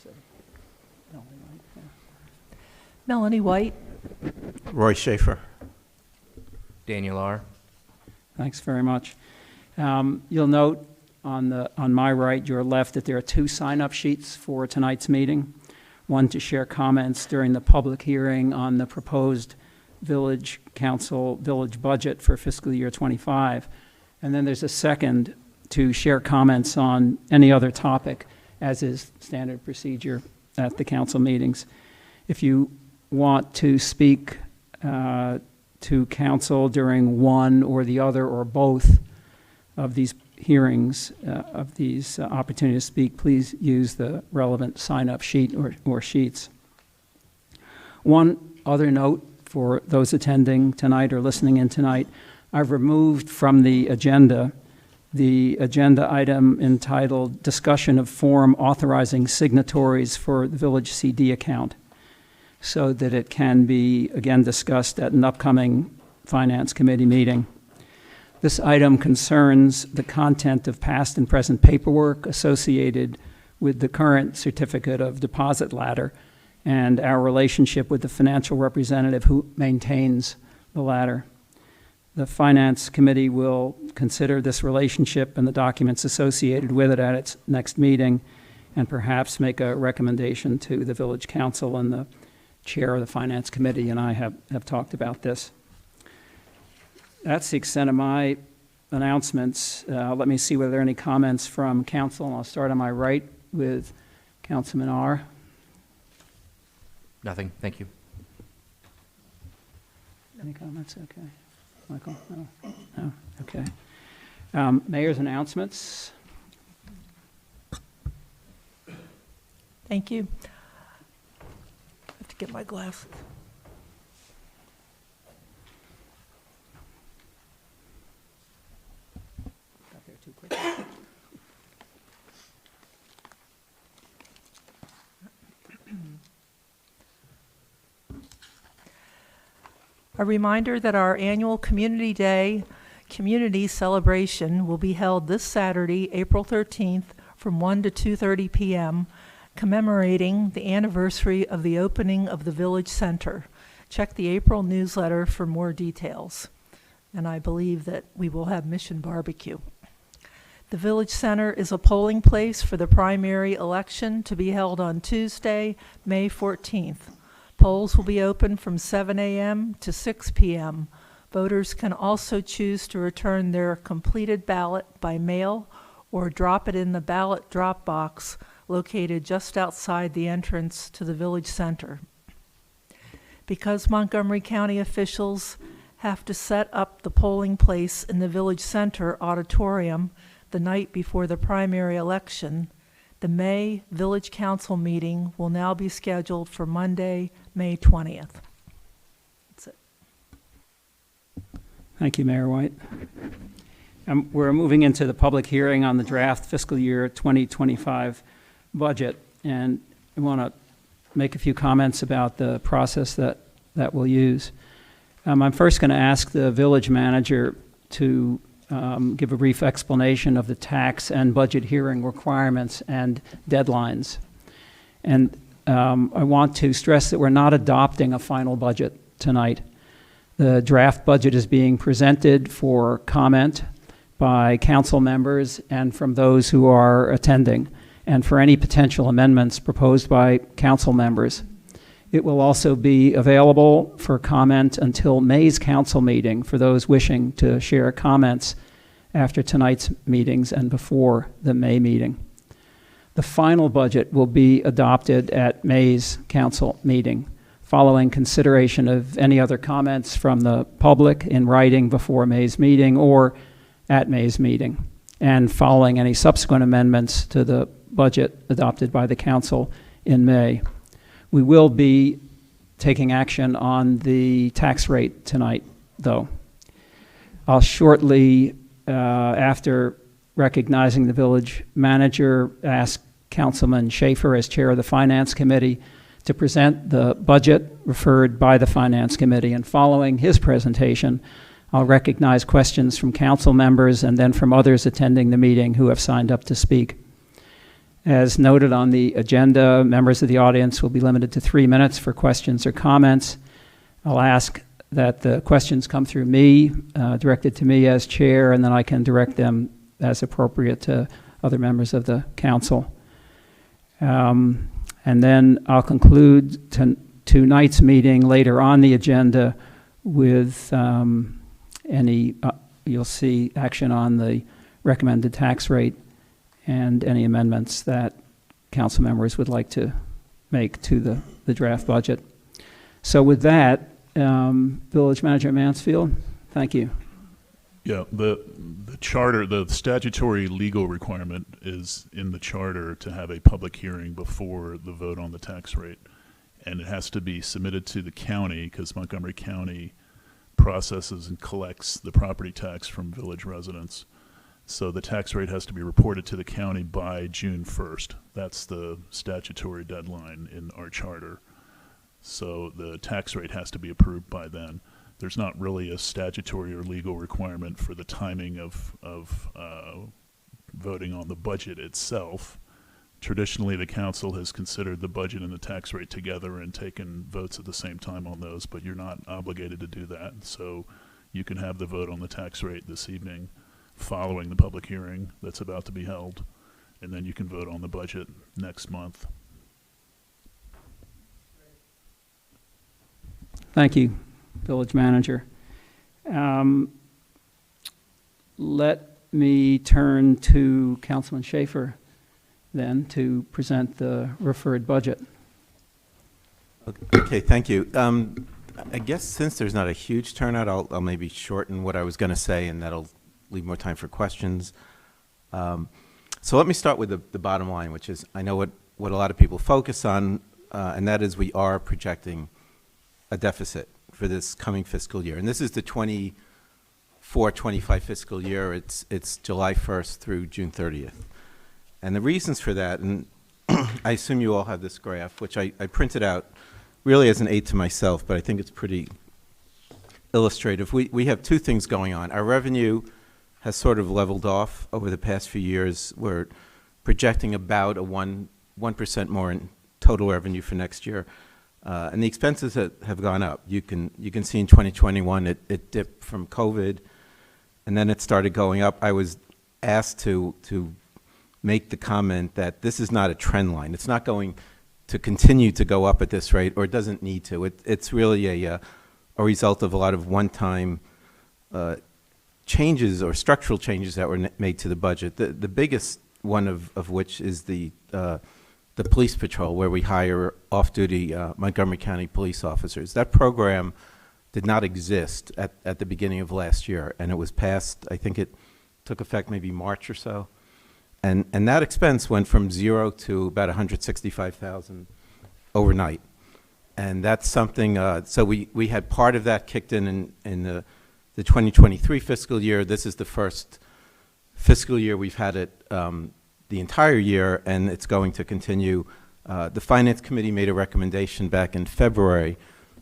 say? Melanie White. Yeah. Melanie White. Roy Schaefer. Daniel R. Thanks very much. You'll note on my right, your left, that there are 2 sign-up sheets for tonight's meeting. One to share comments during the public hearing on the proposed village council village budget for fiscal year 25. And then there's a second to share comments on any other topic, as is standard procedure at the council meetings. If you want to speak to council during one or the other or both of these hearings, of these opportunities to speak, please use the relevant sign-up sheet or sheets. One other note for those attending tonight or listening in tonight, I've removed from the agenda item entitled Discussion of Form Authorizing Signatories for the Village CD account, so that it can be again discussed at an upcoming Finance Committee meeting. This item concerns the content of past and present paperwork associated with the current certificate of deposit ladder and our relationship with the financial representative who maintains the ladder. The Finance Committee will consider this relationship and the documents associated with it at its next meeting, and perhaps make a recommendation to the Village Council, and the Chair of the Finance Committee and I have talked about this. That's the extent of my announcements. Let me see whether there are any comments from council, and I'll start on my right with Councilman R. Nothing. Thank you. Any comments? Okay. Michael? No? No? Okay. Mayor's announcements. Thank you. I have to get my glasses. Got there too quick. A reminder that our annual Community Day community celebration will be held this Saturday, April 13th, from 1 to 2:30 p.m., commemorating the anniversary of the opening of the Village Center. Check the April newsletter for more details. And I believe that we will have Mission Barbecue. The Village Center is a polling place for the primary election to be held on Tuesday, May 14th. Polls will be open from 7 a.m. to 6 p.m. Voters can also choose to return their completed ballot by mail or drop it in the ballot drop box located just outside the entrance to the Village Center. Because Montgomery County officials have to set up the polling place in the Village Center auditorium the night before the primary election, the May Village Council meeting will now be scheduled for Monday, May 20th. That's it. Thank you, Mayor White. We're moving into the public hearing on the draft fiscal year 2025 budget, and I want to make a few comments about the process that we'll use. I'm first going to ask the village manager to give a brief explanation of the tax and budget hearing requirements and deadlines. And I want to stress that we're not adopting a final budget tonight. The draft budget is being presented for comment by council members and from those who are attending, and for any potential amendments proposed by council members. It will also be available for comment until May's council meeting for those wishing to share comments after tonight's meetings and before the May meeting. The final budget will be adopted at May's council meeting, following consideration of any other comments from the public in writing before May's meeting or at May's meeting, and following any subsequent amendments to the budget adopted by the council in May. We will be taking action on the tax rate tonight, though. I'll shortly, after recognizing the village manager, ask Councilman Schaefer, as chair of the Finance Committee, to present the budget referred by the Finance Committee. And following his presentation, I'll recognize questions from council members and then from others attending the meeting who have signed up to speak. As noted on the agenda, members of the audience will be limited to 3 minutes for questions or comments. I'll ask that the questions come through me, directed to me as chair, and then I can direct them as appropriate to other members of the council. And then I'll conclude tonight's meeting later on the agenda with you'll see action on the recommended tax rate and any amendments that council members would like to make to the draft budget. So with that, Village Manager Mansfield, thank you. Yeah, the charter, the statutory legal requirement is in the charter to have a public hearing before the vote on the tax rate. And it has to be submitted to the county because Montgomery County processes and collects the property tax from village residents. So the tax rate has to be reported to the county by June 1st. That's the statutory deadline in our charter. So the tax rate has to be approved by then. There's not really a statutory or legal requirement for the timing of voting on the budget itself. Traditionally, the council has considered the budget and the tax rate together and taken votes at the same time on those, but you're not obligated to do that. So you can have the vote on the tax rate this evening following the public hearing that's about to be held, and then you can vote on the budget next month. Thank you, Village Manager. Let me turn to Councilman Schaefer then to present the referred budget. Okay, thank you. I guess since there's not a huge turnout, I'll maybe shorten what I was going to say, and that'll leave more time for questions. So let me start with the bottom line, which is I know what a lot of people focus on, and that is we are projecting a deficit for this coming fiscal year. And this is the 24-25 fiscal year. It's July 1st through June 30th. And the reasons for that, and I assume you all have this graph, which I printed out really as an aid to myself, but I think it's pretty illustrative. We have two things going on. Our revenue has sort of leveled off over the past few years. We're projecting about a 1% more in total revenue for next year. And the expenses have gone up. You can see in 2021 it dipped from COVID, and then it started going up. I was asked to make the comment that this is not a trend line. It's not going to continue to go up at this rate, or it doesn't need to. It's really a result of a lot of one-time changes or structural changes that were made to the budget. The biggest one of which is the police patrol, where we hire off-duty Montgomery County police officers. That program did not exist at the beginning of last year, and it was passed, I think it took effect maybe March or so. And that expense went from zero to about $165,000 overnight. And that's something, so we had part of that kicked in the 2023 fiscal year. This is the first fiscal year we've had it the entire year, and it's going to continue. The Finance Committee made a recommendation back in February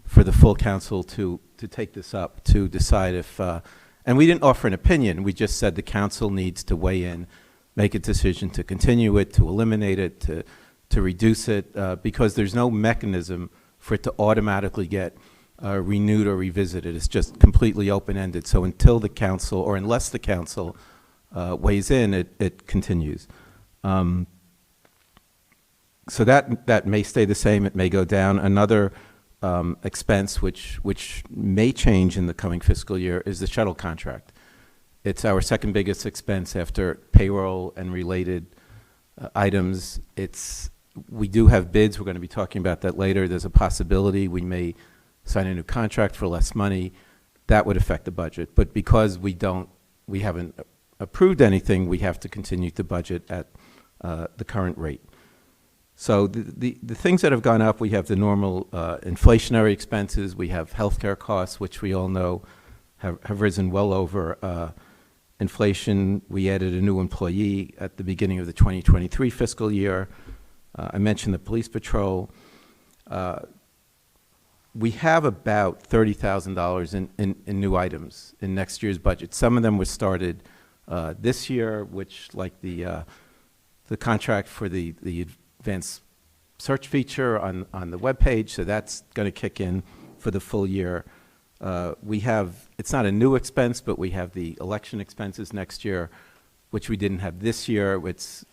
for the full council to take this up, to decide if, and we didn't offer an opinion, we just said the council needs to weigh in, make a decision to continue it, to eliminate it, to reduce it, because there's no mechanism for it to automatically get renewed or revisited. It's just completely open-ended. So until the council, or unless the council weighs in, it continues. So that may stay the same. It may go down. Another expense which may change in the coming fiscal year is the shuttle contract. It's our second biggest expense after payroll and related items. We do have bids. We're going to be talking about that later. There's a possibility we may sign a new contract for less money. That would affect the budget. But because we haven't approved anything, we have to continue to budget at the current rate. So the things that have gone up, we have the normal inflationary expenses. We have healthcare costs, which we all know have risen well over inflation. We added a new employee at the beginning of the 2023 fiscal year. I mentioned the police patrol. We have about $30,000 in new items in next year's budget. Some of them were started this year, which, like the the contract for the advanced search feature on the webpage, so that's going to kick in for the full year. We have, it's not a new expense, but we have the election expenses next year, which we didn't have this year. It's,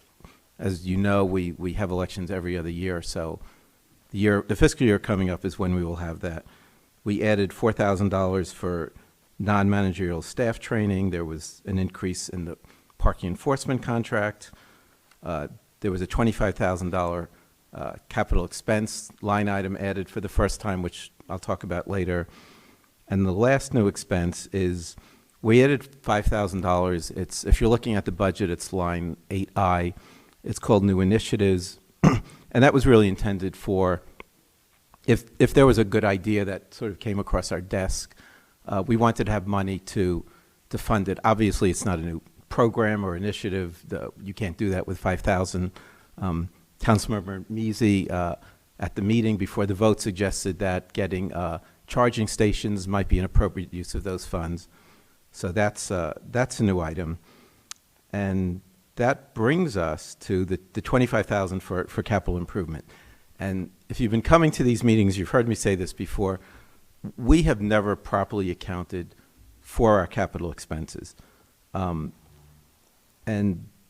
as you know, we have elections every other year, so the fiscal year coming up is when we will have that. We added $4,000 for non-managerial staff training. There was an increase in the parking enforcement contract. There was a $25,000 capital expense line item added for the first time, which I'll talk about later. And the last new expense is we added $5,000. It's, if you're looking at the budget, it's line 8I. It's called New Initiatives. And that was really intended for if there was a good idea that sort of came across our desk, we wanted to have money to fund it. Obviously, it's not a new program or initiative. You can't do that with $5,000. Councilmember Measy at the meeting before the vote suggested that getting charging stations might be an appropriate use of those funds. So that's a new item. And that brings us to the $25,000 for capital improvement. And if you've been coming to these meetings, you've heard me say this before, we have never properly accounted for our capital expenses. And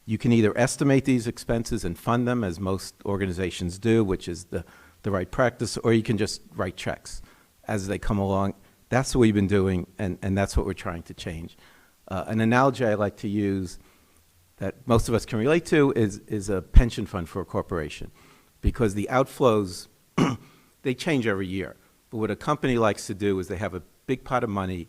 you can either estimate these expenses and fund them, as most organizations do, which is the right practice, or you can just write checks as they come along. That's what we've been doing, and that's what we're trying to change. An analogy I like to use that most of us can relate to is a pension fund for a corporation, because the outflows, they change every year. But what a company likes to do is they have a big pot of money.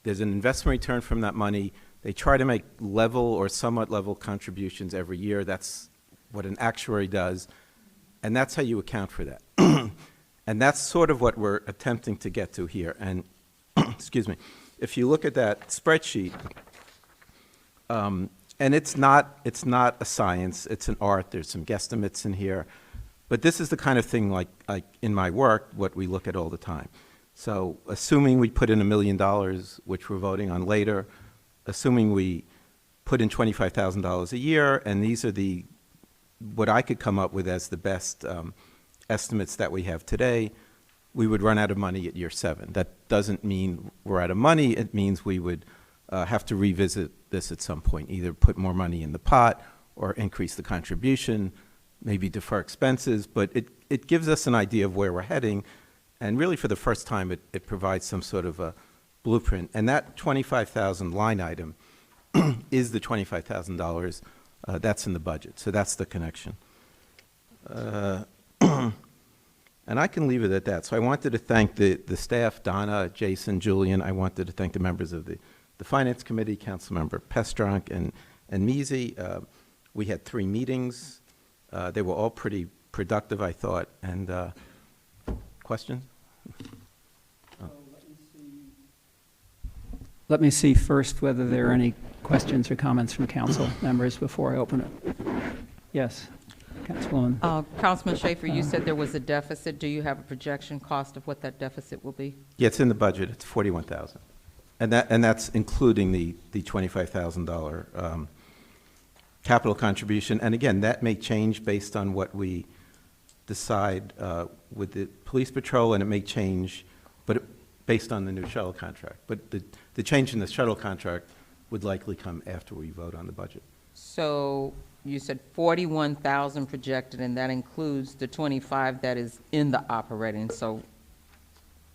There's an investment return from that money. They try to make level or somewhat level contributions every year. That's what an actuary does, and that's how you account for that. And that's sort of what we're attempting to get to here. And excuse me, if you look at that spreadsheet, and it's not a science, it's an art. There's some guesstimates in here, but this is the kind of thing like in my work, what we look at all the time. So assuming we put in $1 million, which we're voting on later, assuming we put in $25,000 a year, and these are what I could come up with as the best estimates that we have today, we would run out of money at year 7. That doesn't mean we're out of money. It means we would have to revisit this at some point, either put more money in the pot or increase the contribution, maybe defer expenses, but it gives us an idea of where we're heading, and really for the first time it provides some sort of a blueprint. And that $25,000 line item is the $25,000 that's in the budget. So that's the connection. And I can leave it at that. So I wanted to thank the staff, Donna, Jason, Julian. I wanted to thank the members of the Finance Committee, Councilmember Pestronk and Measy. We had 3 meetings. They were all pretty productive, I thought. And questions? Let me see first whether there are any questions or comments from council members before I open it. Yes, Councilwoman. Councilman Schaefer, you said there was a deficit. Do you have a projection cost of what that deficit will be? Yeah, it's in the budget. It's $41,000. And that's including the $25,000 capital contribution. And again, that may change based on what we decide with the police patrol, and it may change, but based on the new shuttle contract. But the change in the shuttle contract would likely come after we vote on the budget. So you said 41,000 projected, and that includes the 25 that is in the operating. So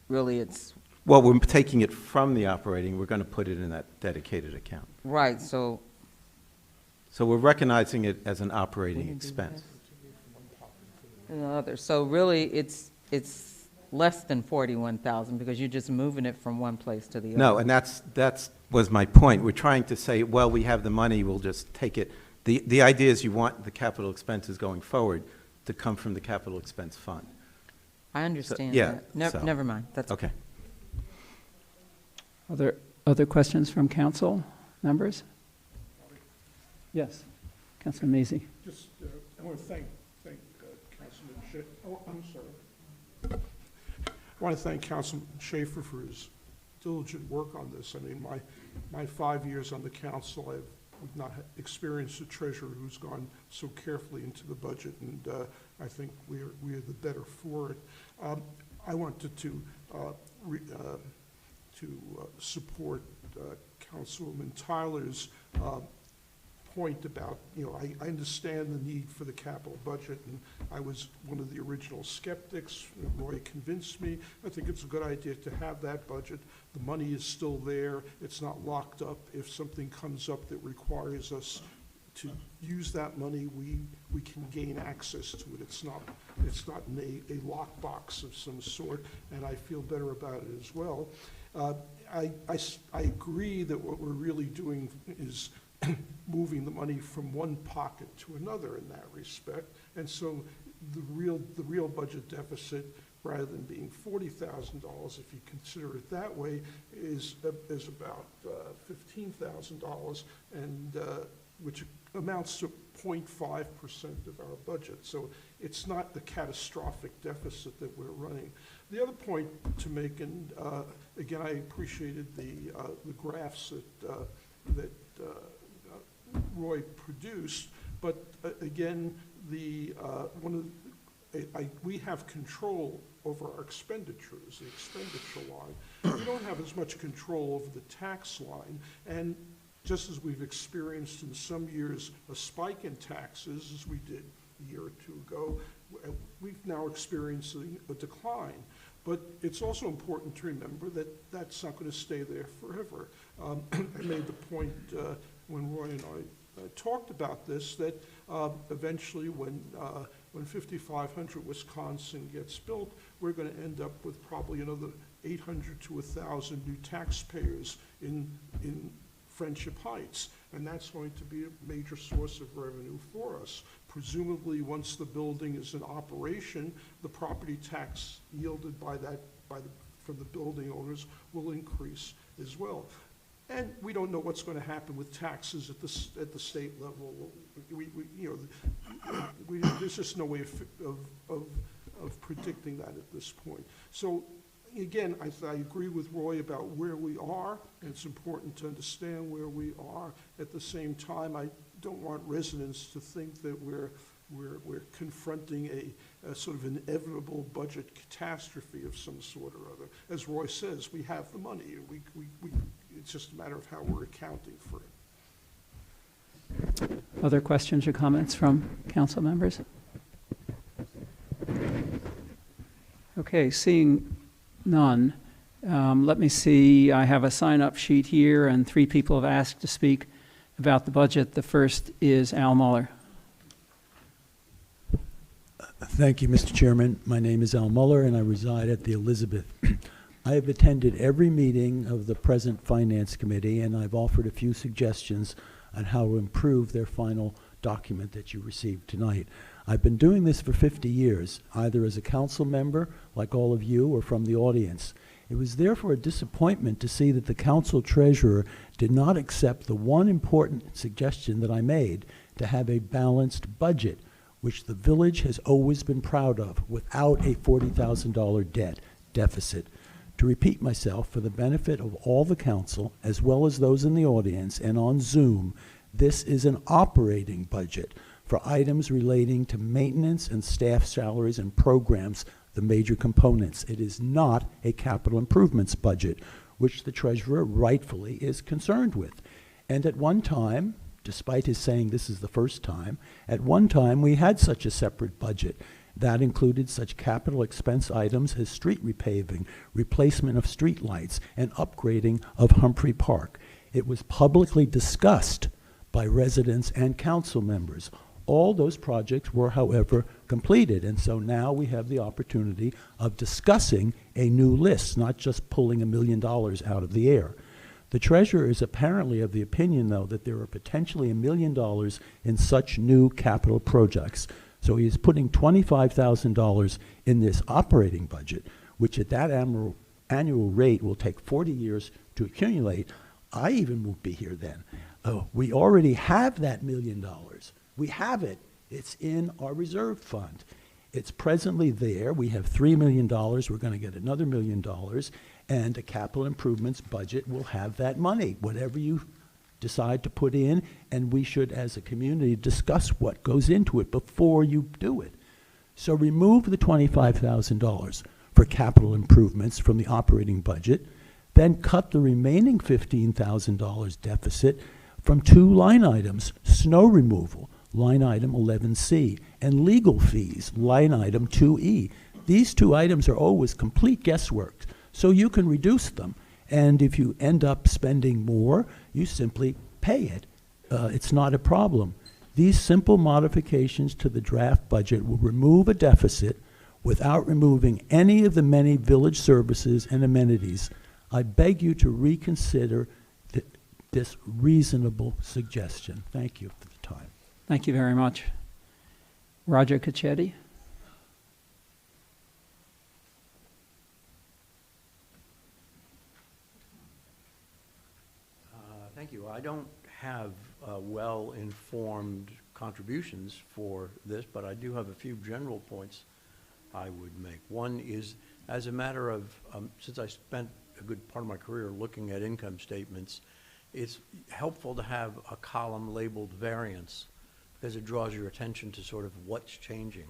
really it's... Well, we're taking it from the operating. We're going to put it in that dedicated account. Right, so... So we're recognizing it as an operating expense. So really it's less than 41,000 because you're just moving it from one place to the other. No, and that's was my point. We're trying to say, well, we have the money, we'll just take it. The idea is you want the capital expenses going forward to come from the capital expense fund. I understand yeah, that. Never mind. That's okay. Other questions from council members? Yes, Councilman Measy. Just, I want to thank Councilman Schaefer. Oh, I'm sorry. I want to thank Councilman Schaefer for his diligent work on this. I mean, my 5 years on the council, I've we've not experienced a treasurer who's gone so carefully into the budget, and I think we're the better for it. I wanted to support Councilwoman Tyler's point about, I understand the need for the capital budget, and I was one of the original skeptics. Roy convinced me. I think it's a good idea to have that budget. The money is still there. It's not locked up. If something comes up that requires us to use that money, we can gain access to it. It's not in a lockbox of some sort, and I feel better about it as well. I agree that what we're really doing is moving the money from one pocket to another in that respect. And so the real budget deficit, rather than being $40,000, if you consider it that way, is about $15,000, and which amounts to 0.5% of our budget. So it's not the catastrophic deficit that we're running. The other point to make, and again, I appreciated the graphs that Roy produced, but again, we have control over our expenditures, the expenditure line. We don't have as much control over the tax line, and just as we've experienced in some years a spike in taxes, as we did a year or two ago, we've now experiencing a decline. But it's also important to remember that that's not going to stay there forever. I made the point when Roy and I talked about this, that eventually when 5500 Wisconsin gets built, we're going to end up with probably another 800 to 1,000 new taxpayers in Friendship Heights, and that's going to be a major source of revenue for us. Presumably, once the building is in operation, the property tax yielded from the building owners will increase as well. And we don't know what's going to happen with taxes at the state level. There's just no way of predicting that at this point. So again, I agree with Roy about where we are, and it's important to understand where we are. At the same time, I don't want residents to think that we're confronting a sort of inevitable budget catastrophe of some sort or other. As Roy says, we have the money, and it's just a matter of how we're accounting for it. Other questions or comments from council members? Okay, seeing none. Let me see, I have a sign-up sheet here, and 3 people have asked to speak about the budget. The first is Al Muller. Thank you, Mr. Chairman. My name is Al Muller, and I reside at the Elizabeth. I have attended every meeting of the present Finance Committee, and I've offered a few suggestions on how to improve their final document that you received tonight. I've been doing this for 50 years, either as a council member, like all of you, or from the audience. It was therefore a disappointment to see that the council treasurer did not accept the one important suggestion that I made, to have a balanced budget, which the village has always been proud of, without a $40,000 deficit. To repeat myself, for the benefit of all the council, as well as those in the audience and on Zoom, this is an operating budget for items relating to maintenance and staff salaries and programs, the major components. It is not a capital improvements budget, which the treasurer rightfully is concerned with. And at one time, despite his saying this is the first time, at one time we had such a separate budget. That included such capital expense items as street repaving, replacement of street lights, and upgrading of Humphrey Park. It was publicly discussed by residents and council members. All those projects were, however, completed, and so now we have the opportunity of discussing a new list, not just pulling $1 million out of the air. The treasurer is apparently of the opinion, though, that there are potentially $1 million in such new capital projects. So he is putting $25,000 in this operating budget, which at that annual rate will take 40 years to accumulate. I even won't be here then. We already have that $1 million. We have it. It's in our reserve fund. It's presently there. We have $3 million. We're going to get another $1 million, and a capital improvements budget will have that money. Whatever you decide to put in, and we should, as a community, discuss what goes into it before you do it. So remove the $25,000 for capital improvements from the operating budget, then cut the remaining $15,000 deficit from two line items: snow removal, line item 11C, and legal fees, line item 2E. These two items are always complete guesswork, so you can reduce them. And if you end up spending more, you simply pay it. It's not a problem. These simple modifications to the draft budget will remove a deficit without removing any of the many village services and amenities. I beg you to reconsider this reasonable suggestion. Thank you for the time. Thank you very much. Roger Cacchetti? Thank you. I don't have well-informed contributions for this, but I do have a few general points I would make. One is, as a matter of, since I spent a good part of my career looking at income statements, it's helpful to have a column labeled variance, because it draws your attention to sort of what's changing.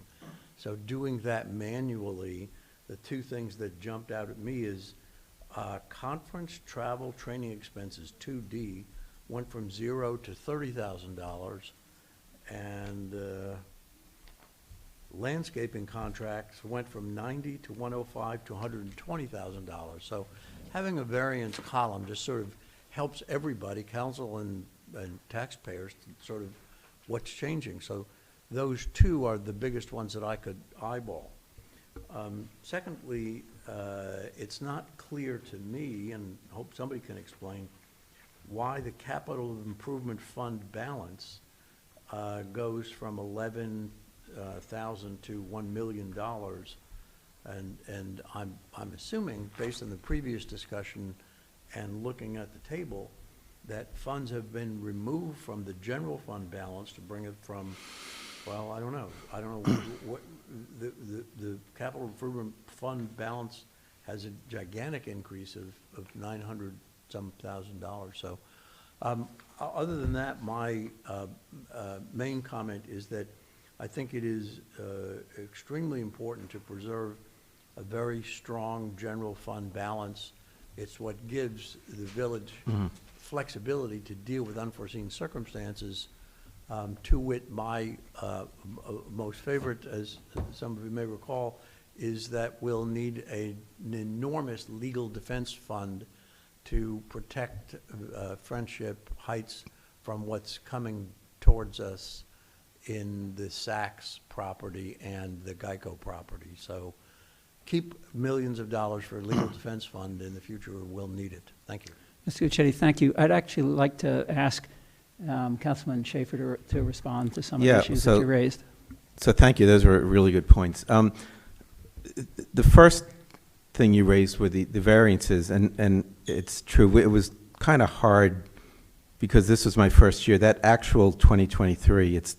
So doing that manually, the two things that jumped out at me is conference, travel, training expenses, 2D, went from $0 to $30,000, and landscaping contracts went from 90 to 105 to $120,000. So having a variance column just sort of helps everybody, council and taxpayers, to sort of what's changing. So those two are the biggest ones that I could eyeball. Secondly, it's not clear to me, and I hope somebody can explain, why the capital improvement fund balance goes from 11,000 to $1 million. And I'm assuming, based on the previous discussion and looking at the table, that funds have been removed from the general fund balance to bring it from, well, I don't know what the capital improvement fund balance has a gigantic increase of $900-some thousand. So other than that, my main comment is that I think it is extremely important to preserve a very strong general fund balance. It's what gives the village flexibility to deal with unforeseen circumstances. To wit, my most favorite, as some of you may recall, is that we'll need an enormous legal defense fund to protect Friendship Heights from what's coming towards us in the Saks property and the Geico property. So keep millions of dollars for a legal defense fund. In the future, we'll need it. Thank you. Mr. Cacchetti, thank you. I'd actually like to ask Councilman Schaefer to respond to some of the issues that you raised. So thank you. Those were really good points. The first thing you raised were the variances, and it's true. It was kind of hard because this was my first year. That actual 2023, it's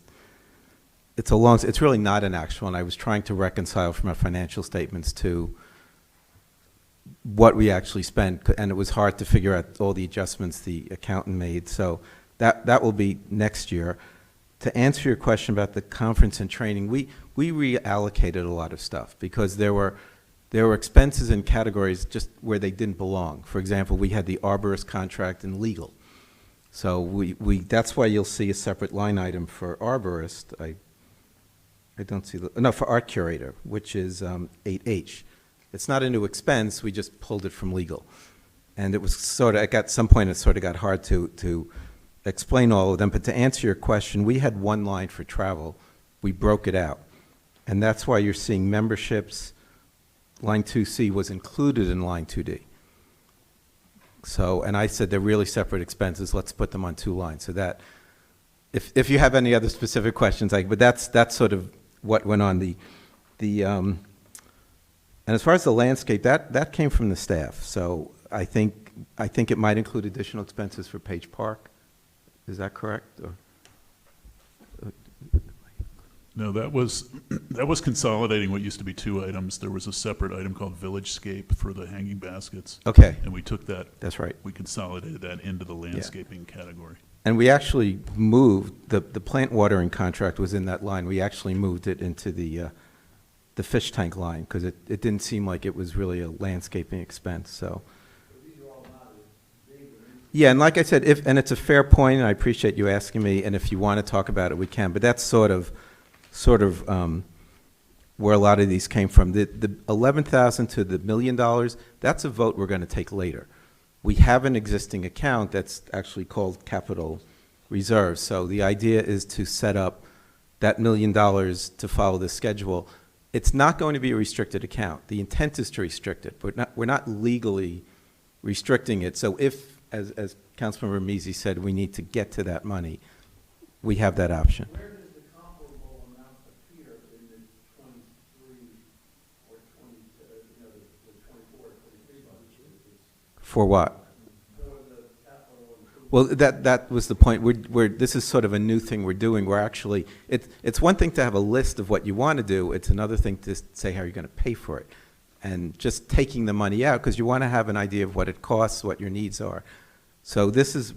really not an actual, and I was trying to reconcile from our financial statements to what we actually spent, and it was hard to figure out all the adjustments the accountant made. So that will be next year. To answer your question about the conference and training, we reallocated a lot of stuff because there were expenses in categories just where they didn't belong. For example, we had the arborist contract and legal. So that's why you'll see a separate line item for arborist. I don't see for art curator, which is 8H. It's not a new expense. We just pulled it from legal, and it was sort of at some point it sort of got hard to explain all of them. But to answer your question, we had one line for travel. We broke it out, and that's why you're seeing memberships. Line 2C was included in line 2D. So, and I said they're really separate expenses. Let's put them on two lines. So that, if you have any other specific questions, but that's sort of what went on. And as far as the landscape, that came from the staff. So I think it might include additional expenses for Page Park. Is that correct? Or No, that was consolidating what used to be two items. There was a separate item called Villagescape for the hanging baskets, Okay, and we took that, that's right. we consolidated that into the landscaping category. And we actually moved, the plant watering contract was in that line. We actually moved it into the fish tank line, because it didn't seem like it was really a landscaping expense, so. Yeah, and like I said, and it's a fair point, and I appreciate you asking me, and if you want to talk about it, we can, but that's sort of where a lot of these came from. The 11,000 to the $1 million, that's a vote we're going to take later. We have an existing account that's actually called capital reserve, so the idea is to set up that $1 million to follow the schedule. It's not going to be a restricted account. The intent is to restrict it, but we're not legally restricting it. So if, as Councilmember Ramezi said, we need to get to that money, we have that option. Where does the comparable amount appear in the 23 or 20, the 24 or 23 budget? For what? For the capital improvement. Well, that was the point. This is sort of a new thing we're doing. We're actually, it's one thing to have a list of what you want to do. It's another thing to say how you're going to pay for it. And just taking the money out, because you want to have an idea of what it costs, what your needs are. So this is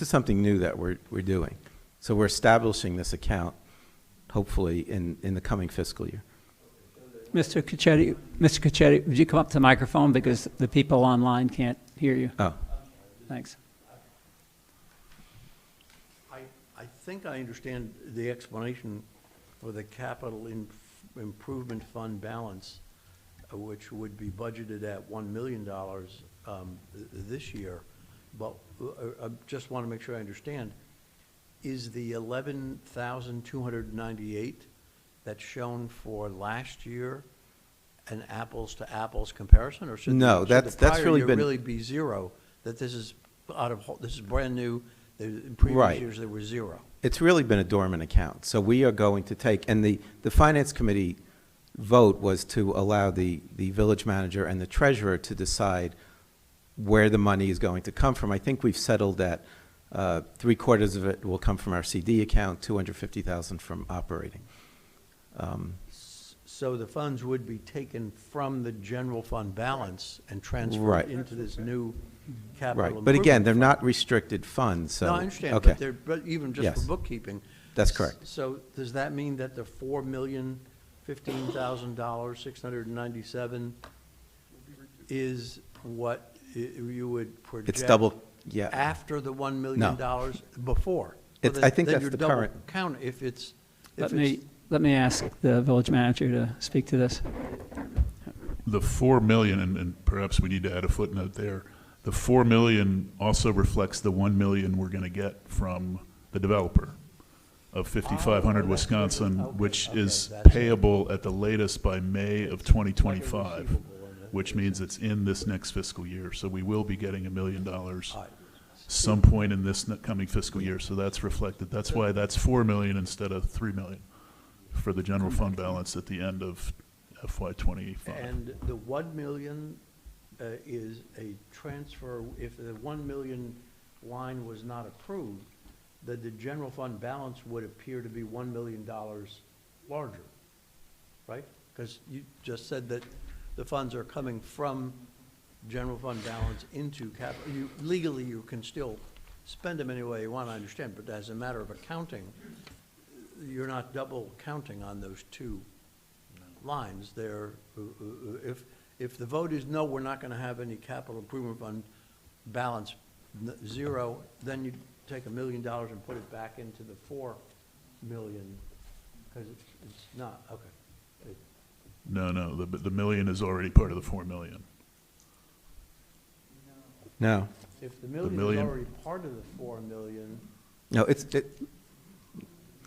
something new that we're doing. So we're establishing this account, hopefully, in the coming fiscal year. Mr. Caccetti, would you come up to the microphone because the people online can't hear you? Oh, Thanks. I think I understand the explanation for the capital improvement fund balance, which would be budgeted at $1 million this year. But I just want to make sure I understand. Is the 11,298 that's shown for last year an apples-to-apples comparison? Or should No, that's really been- really be zero, that this is this is brand new, in previous Right. years there was zero? it's really been a dormant account. So we are going to take, and the Finance Committee vote was to allow the village manager and the treasurer to decide where the money is going to come from. I think we've settled that 3/4 of it will come from our CD account, 250,000 from operating. So the funds would be taken from the general fund balance and transferred Right. into this new capital Right, improvement but again, they're fund. not restricted funds, so. No, I understand, Okay, but they're, but even just Yes. for bookkeeping. that's correct. So does that mean that the $4,015,000, 697 is what you would project? It's double, yeah. After the $1 million? Before? It's- Well, I think then that's you're the double current- count if it's, Let me ask the village manager to speak to this. The 4 million, and perhaps we need to add a footnote there, the 4 million also reflects the 1 million we're going to get from the developer of 5500 Wisconsin, okay, which is that's- payable at the latest by May of 2025, receivable in it. which means it's in this next fiscal year. So we will be getting $1 million Right. some point in this coming fiscal year. So that's reflected. That's why that's 4 million instead of 3 million for the general fund balance at the end of FY '25. And the 1 million is a transfer, if the 1 million line was not approved, that the general fund balance would appear to be $1 million larger, right? Because you just said that the funds are coming from general fund balance into capital. Legally, you can still spend them any way you want, I understand, but as a matter of accounting, you're not double counting on those two lines there. If the vote is no, we're not going to have any capital improvement fund balance zero, then you take $1 million and put it back into the 4 million, because it's not, okay. No, the million is already part of the 4 million. No, If the million is million- already part of the 4 million, no,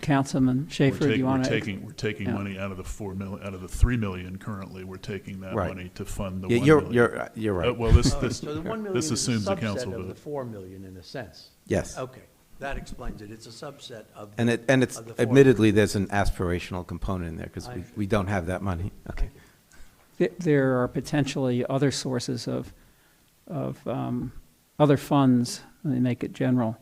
Councilman Schaefer, do you want to? We're taking Yeah. money out of the 4 million, out of the 3 million currently, we're taking that Right. money to fund the yeah, 1 million. you're right. Well, this so the 1 million this is a assumes the council subset of the vote. 4 million in a sense. Yes. Okay, that explains it. It's a subset of. And it's, of the 4 admittedly, there's an aspirational component in there, because I we understand. don't have that money. Okay. Thank you. There are potentially other sources of other funds, let me make it general,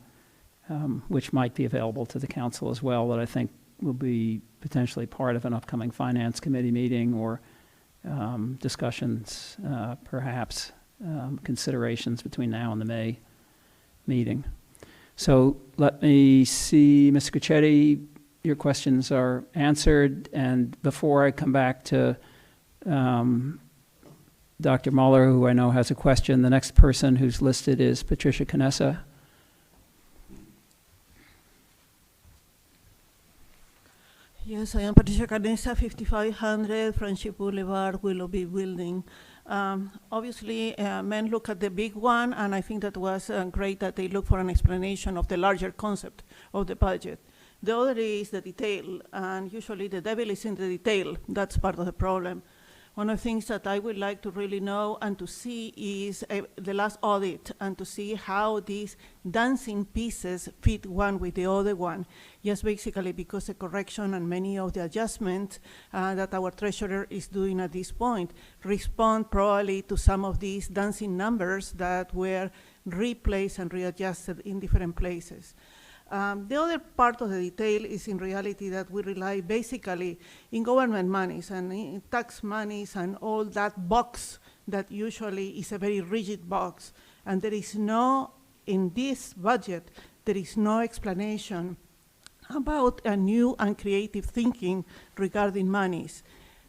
which might be available to the council as well, that I think will be potentially part of an upcoming Finance Committee meeting or discussions, perhaps considerations between now and the May meeting. So let me see, Mr. Cacchetti, your questions are answered. And before I come back to Dr. Muller, who I know has a question, the next person who's listed is Patricia Canessa. Yes, I am Patricia Canessa, 5500 Friendship Boulevard, Willoughby Building. Obviously, men look at the big one, and I think that was great that they look for an explanation of the larger concept of the budget. The other is the detail, and usually the devil is in the detail. That's part of the problem. One of the things that I would like to really know and to see is the last audit, and to see how these dancing pieces fit one with the other one. Just basically because the correction and many of the adjustments that our treasurer is doing at this point respond probably to some of these dancing numbers that were replaced and readjusted in different places. The other part of the detail is in reality that we rely basically in government monies and in tax monies and all that box that usually is a very rigid box. And there is no, in this budget, there is no explanation about a new and creative thinking regarding monies.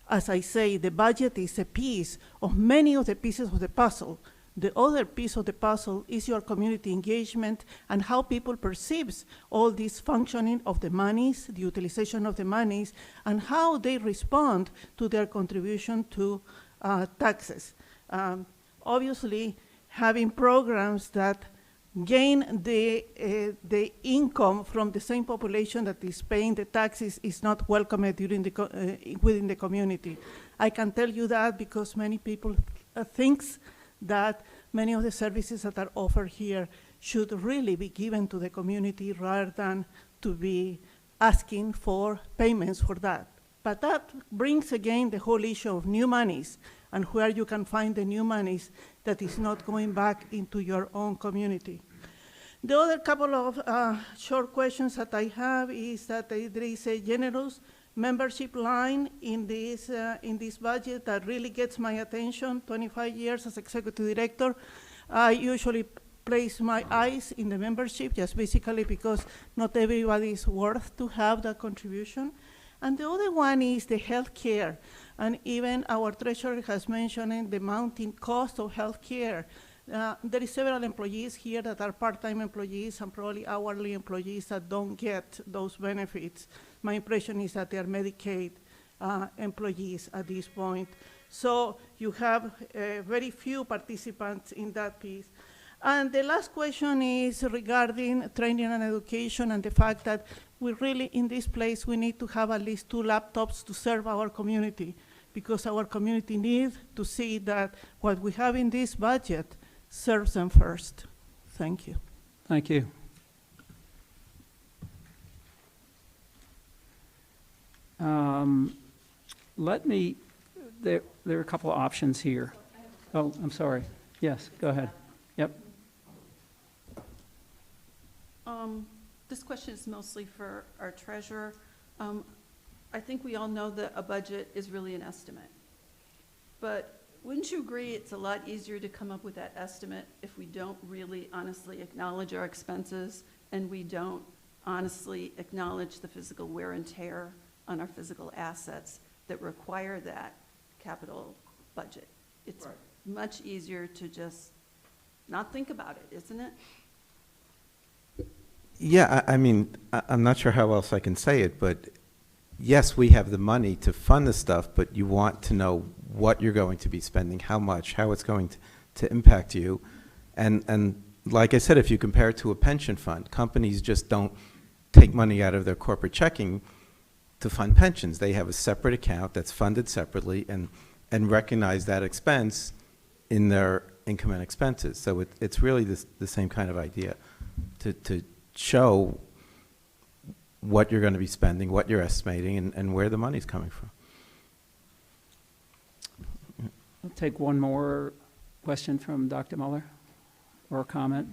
As I say, the budget is a piece of many of the pieces of the puzzle. The other piece of the puzzle is your community engagement and how people perceive all this functioning of the monies, the utilization of the monies, and how they respond to their contribution to taxes. Obviously, having programs that gain the income from the same population that is paying the taxes is not welcomed during within the community. I can tell you that because many people think that many of the services that are offered here should really be given to the community rather than to be asking for payments for that. But that brings again the whole issue of new monies and where you can find the new monies that is not going back into your own community. The other couple of short questions that I have is that there is a generous membership line in this budget that really gets my attention. 25 years as executive director, I usually place my eyes in the membership just basically because not everybody is worth to have that contribution. And the other one is the health care. And even our treasurer has mentioned the mounting cost of health care. There is several employees here that are part-time employees and probably hourly employees that don't get those benefits. My impression is that they are Medicaid employees at this point. So you have very few participants in that piece. And the last question is regarding training and education and the fact that we really, in this place, we need to have at least 2 laptops to serve our community because our community needs to see that what we have in this budget serves them first. Thank you. Thank you. There are a couple of options here. Oh, I'm sorry. Yes, go ahead. Yep. This question is mostly for our treasurer. I think we all know that a budget is really an estimate. But wouldn't you agree it's a lot easier to come up with that estimate if we don't really honestly acknowledge our expenses and we don't honestly acknowledge the physical wear and tear on our physical assets that require that capital budget? It's much easier to just not think about it, isn't it? Yeah, I mean, I'm not sure how else I can say it, but yes, we have the money to fund the stuff, but you want to know what you're going to be spending, how much, how it's going to impact you. And like I said, if you compare it to a pension fund, companies just don't take money out of their corporate checking to fund pensions. They have a separate account that's funded separately and recognize that expense in their income and expenses. So it's really the same kind of idea to show what you're going to be spending, what you're estimating, and where the money's coming from. I'll take one more question from Dr. Muller or a comment.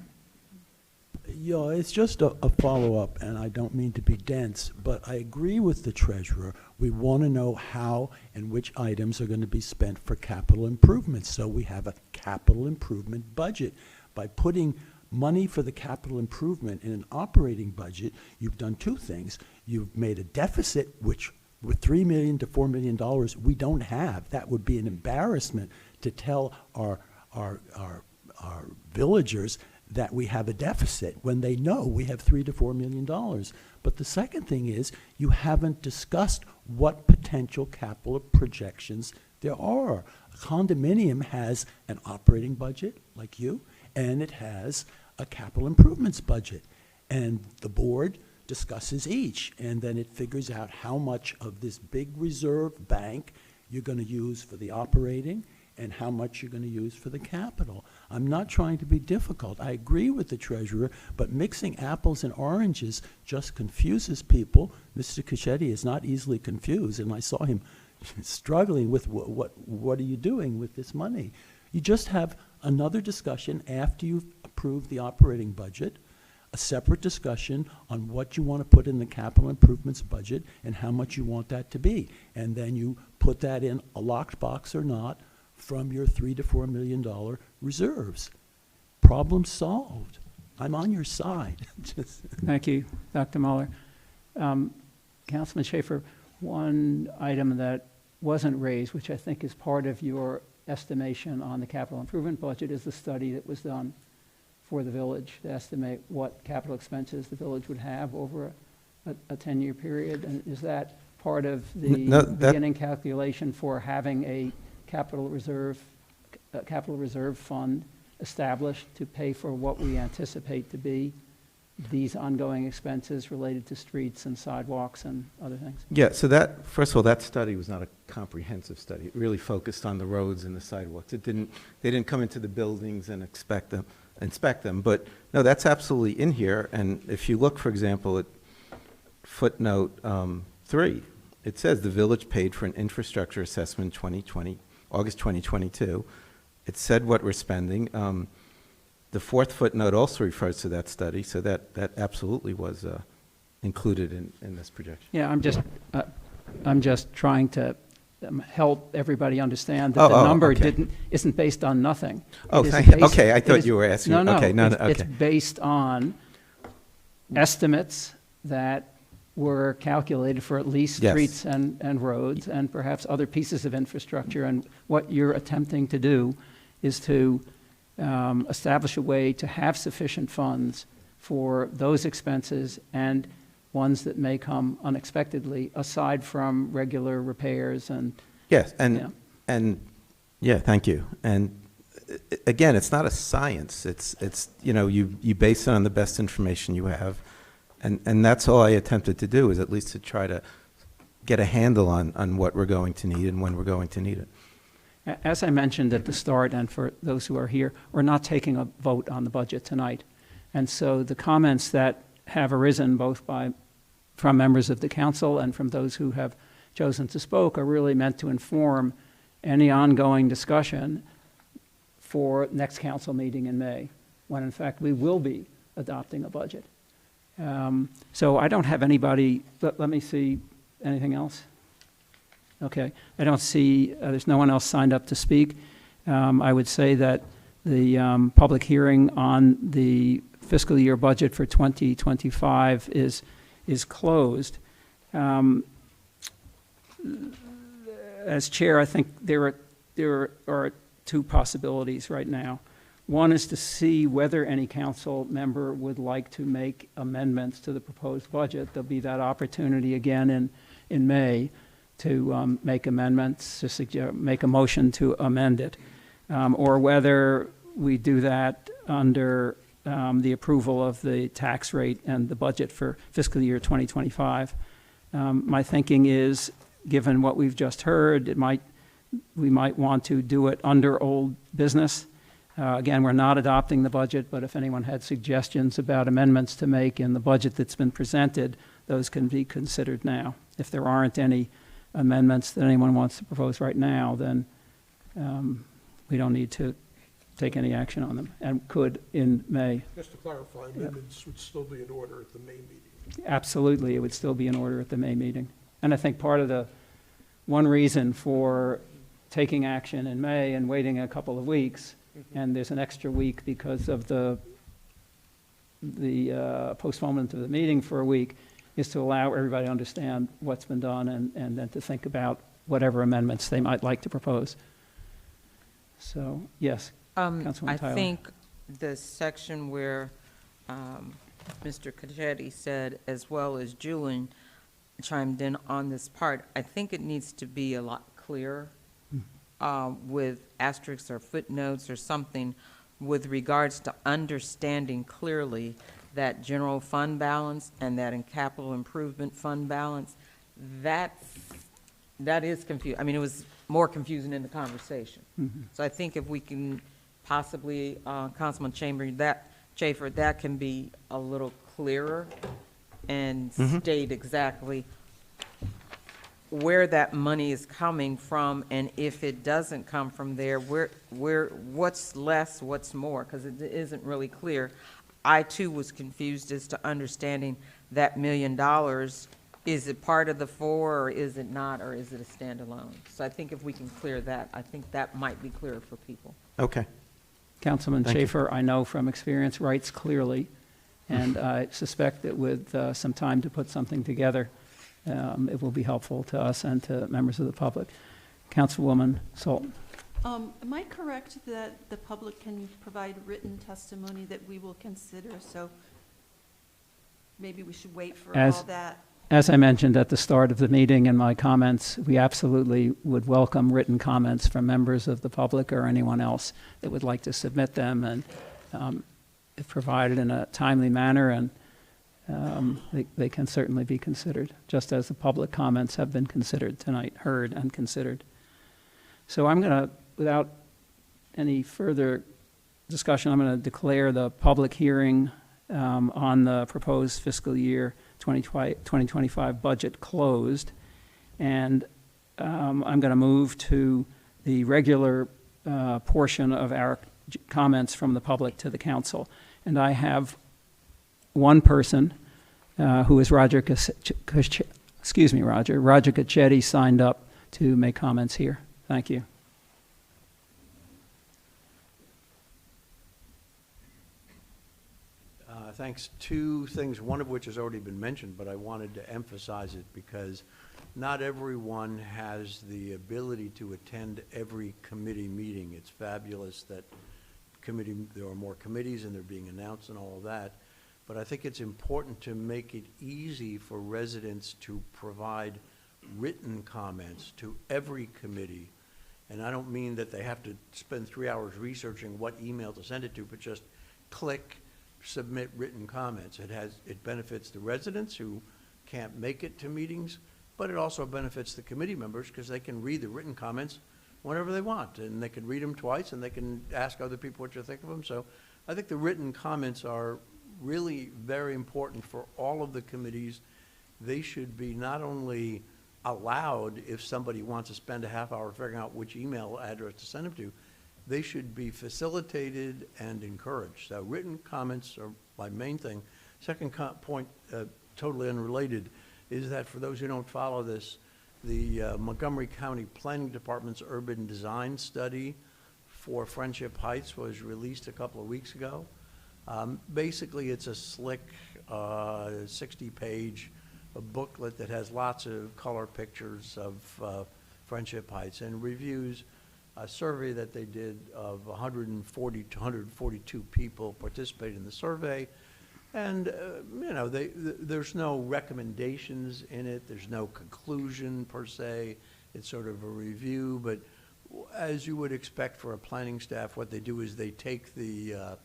Yeah, it's just a follow-up, and I don't mean to be dense, but I agree with the treasurer. We want to know how and which items are going to be spent for capital improvements, so we have a capital improvement budget. By putting money for the capital improvement in an operating budget, you've done two things. You've made a deficit, which with $3 million to $4 million we don't have. That would be an embarrassment to tell our villagers that we have a deficit when they know we have $3 to $4 million. But the second thing is you haven't discussed what potential capital projections there are. A condominium has an operating budget, like you, and it has a capital improvements budget. And the board discusses each, and then it figures out how much of this big reserve bank you're going to use for the operating and how much you're going to use for the capital. I'm not trying to be difficult. I agree with the treasurer, but mixing apples and oranges just confuses people. Mr. Cacchetti is not easily confused, and I saw him struggling with what are you doing with this money? You just have another discussion after you've approved the operating budget, a separate discussion on what you want to put in the capital improvements budget and how much you want that to be. And then you put that in a locked box or not from your $3 to $4 million reserves. Problem solved. I'm on your side. Thank you, Dr. Mueller. Councilman Schaefer, one item that wasn't raised, which I think is part of your estimation on the capital improvement budget, is the study that was done for the village to estimate what capital expenses the village would have over a 10-year period. And is that part of the beginning calculation for having a capital reserve fund established to pay for what we anticipate to be these ongoing expenses related to streets and sidewalks and other things? Yeah, so that, first of all, that study was not a comprehensive study. It really focused on the roads and the sidewalks. They didn't come into the buildings and inspect them. But no, that's absolutely in here. And if you look, for example, at footnote 3, it says the village paid for an infrastructure assessment 2020, August 2022. It said what we're spending. The fourth footnote also refers to that study, so that absolutely was included in this projection. Yeah, I'm just trying to help everybody understand that the number okay. isn't based on nothing. Oh, okay, I thought you were asking. No, okay, it's based on estimates that were calculated for at least Yes. streets and roads and perhaps other pieces of infrastructure. And what you're attempting to do is to establish a way to have sufficient funds for those expenses and ones that may come unexpectedly, aside from regular repairs and. Yes, and thank you. And again, it's not a science. It's you base it on the best information you have, and that's all I attempted to do, is at least to try to get a handle on what we're going to need and when we're going to need it. As I mentioned at the start, and for those who are here, we're not taking a vote on the budget tonight. And so the comments that have arisen both from members of the council and from those who have chosen to speak are really meant to inform any ongoing discussion for next council meeting in May, when in fact we will be adopting a budget. So I don't have anybody, let me see, anything else? Okay, I don't see, there's no one else signed up to speak. I would say that the public hearing on the fiscal year budget for 2025 is closed. As chair, I think there are two possibilities right now. One is to see whether any council member would like to make amendments to the proposed budget. There'll be that opportunity again in May to make amendments, to make a motion to amend it, or whether we do that under the approval of the tax rate and the budget for fiscal year 2025. My thinking is, given what we've just heard, we might want to do it under old business. Again, we're not adopting the budget, but if anyone had suggestions about amendments to make in the budget that's been presented, those can be considered now. If there aren't any amendments that anyone wants to propose right now, then we don't need to take any action on them, and could in May. Just to clarify, amendments would still be in order at the May meeting. Absolutely, it would still be in order at the May meeting. And I think part of the, one reason for taking action in May and waiting a couple of weeks, and there's an extra week because of the postponement of the meeting for a week, is to allow everybody to understand what's been done and then to think about whatever amendments they might like to propose. So, yes, Councilwoman I Tyler. think the section where Mr. Cachetti said, as well as Julian chimed in on this part, I think it needs to be a lot clearer with asterisks or footnotes or something with regards to understanding clearly that general fund balance and that in capital improvement fund balance, that is confusing. I mean, it was more confusing in the conversation. So I think if we can possibly, Councilman Schaefer, that can be a little clearer and state exactly where that money is coming from, and if it doesn't come from there, what's less, what's more, because it isn't really clear. I too was confused as to understanding that $1 million. Is it part of the 4, or is it not, or is it a standalone? So I think if we can clear that, I think that might be clearer for people. Okay. Councilman Thank you. Schaefer, I know from experience, writes clearly, and I suspect that with some time to put something together, it will be helpful to us and to members of the public. Councilwoman Sultan. Am I correct that the public can provide written testimony that we will consider? So maybe we should wait for all that. As I mentioned at the start of the meeting in my comments, we absolutely would welcome written comments from members of the public or anyone else that would like to submit them, and if provided in a timely manner, and they can certainly be considered, just as the public comments have been considered tonight, heard and considered. So I'm going to, without any further discussion, I'm going to declare the public hearing on the proposed fiscal year 2025 budget closed, and I'm going to move to the regular portion of our comments from the public to the council. And I have one person who is Roger Cachetti, signed up to make comments here. Thank you. Thanks. Two things, one of which has already been mentioned, but I wanted to emphasize it because not everyone has the ability to attend every committee meeting. It's fabulous that there are more committees and they're being announced and all of that. But I think it's important to make it easy for residents to provide written comments to every committee. And I don't mean that they have to spend 3 hours researching what email to send it to, but just click, submit written comments. It benefits the residents who can't make it to meetings, but it also benefits the committee members because they can read the written comments whenever they want, and they can read them twice, and they can ask other people what you think of them. So I think the written comments are really very important for all of the committees. They should be not only allowed if somebody wants to spend a half hour figuring out which email address to send them to, they should be facilitated and encouraged. So written comments are my main thing. Second point, totally unrelated, is that for those who don't follow this, the Montgomery County Planning Department's urban design study for Friendship Heights was released a couple of weeks ago. Basically, it's a slick 60-page booklet that has lots of color pictures of Friendship Heights and reviews a survey that they did of 140 to 142 people participated in the survey. And, there's no recommendations in it. There's no conclusion per se. It's sort of a review. But as you would expect for a planning staff, what they do is they take the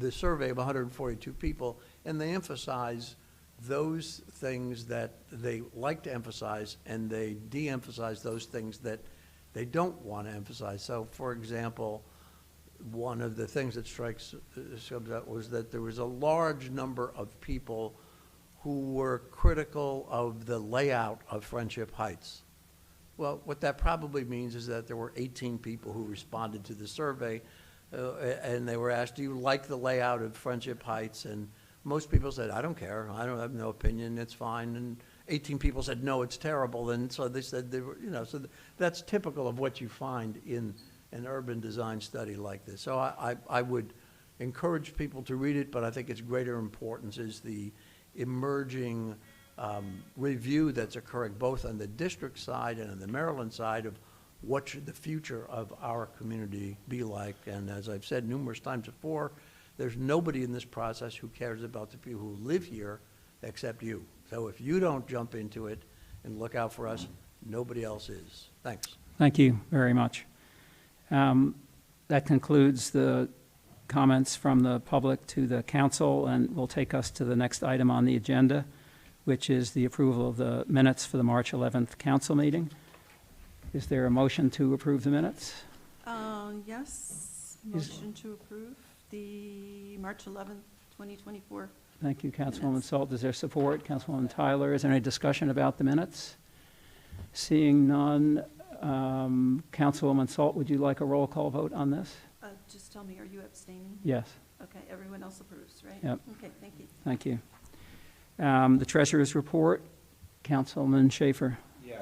survey of 142 people and they emphasize those things that they like to emphasize, and they de-emphasize those things that they don't want to emphasize. So, for example, one of the things that strikes was that there was a large number of people who were critical of the layout of Friendship Heights. Well, what that probably means is that there were 18 people who responded to the survey, and they were asked, do you like the layout of Friendship Heights? And most people said, I don't care, I don't have no opinion, it's fine. And 18 people said, no, it's terrible. And so they said, they were, so that's typical of what you find in an urban design study like this. So I would encourage people to read it, but I think its greater importance is the emerging review that's occurring both on the district side and on the Maryland side of what should the future of our community be like. And as I've said numerous times before, there's nobody in this process who cares about the people who live here except you. So if you don't jump into it and look out for us, nobody else is. Thanks. Thank you very much. That concludes the comments from the public to the council, and will take us to the next item on the agenda, which is the approval of the minutes for the March 11th council meeting. Is there a motion to approve the minutes? Yes, motion to approve the March 11th, 2024. Thank you, Councilwoman Minutes. Salt. Is there support? Councilwoman Tyler, is there any discussion about the minutes? Seeing none, Councilwoman Salt, would you like a roll call vote on this? Just tell me, are you abstaining? Yes, Okay, everyone else approves, right? Yep. Okay, thank you. thank you. The treasurer's report, Councilman Schaefer. Yeah,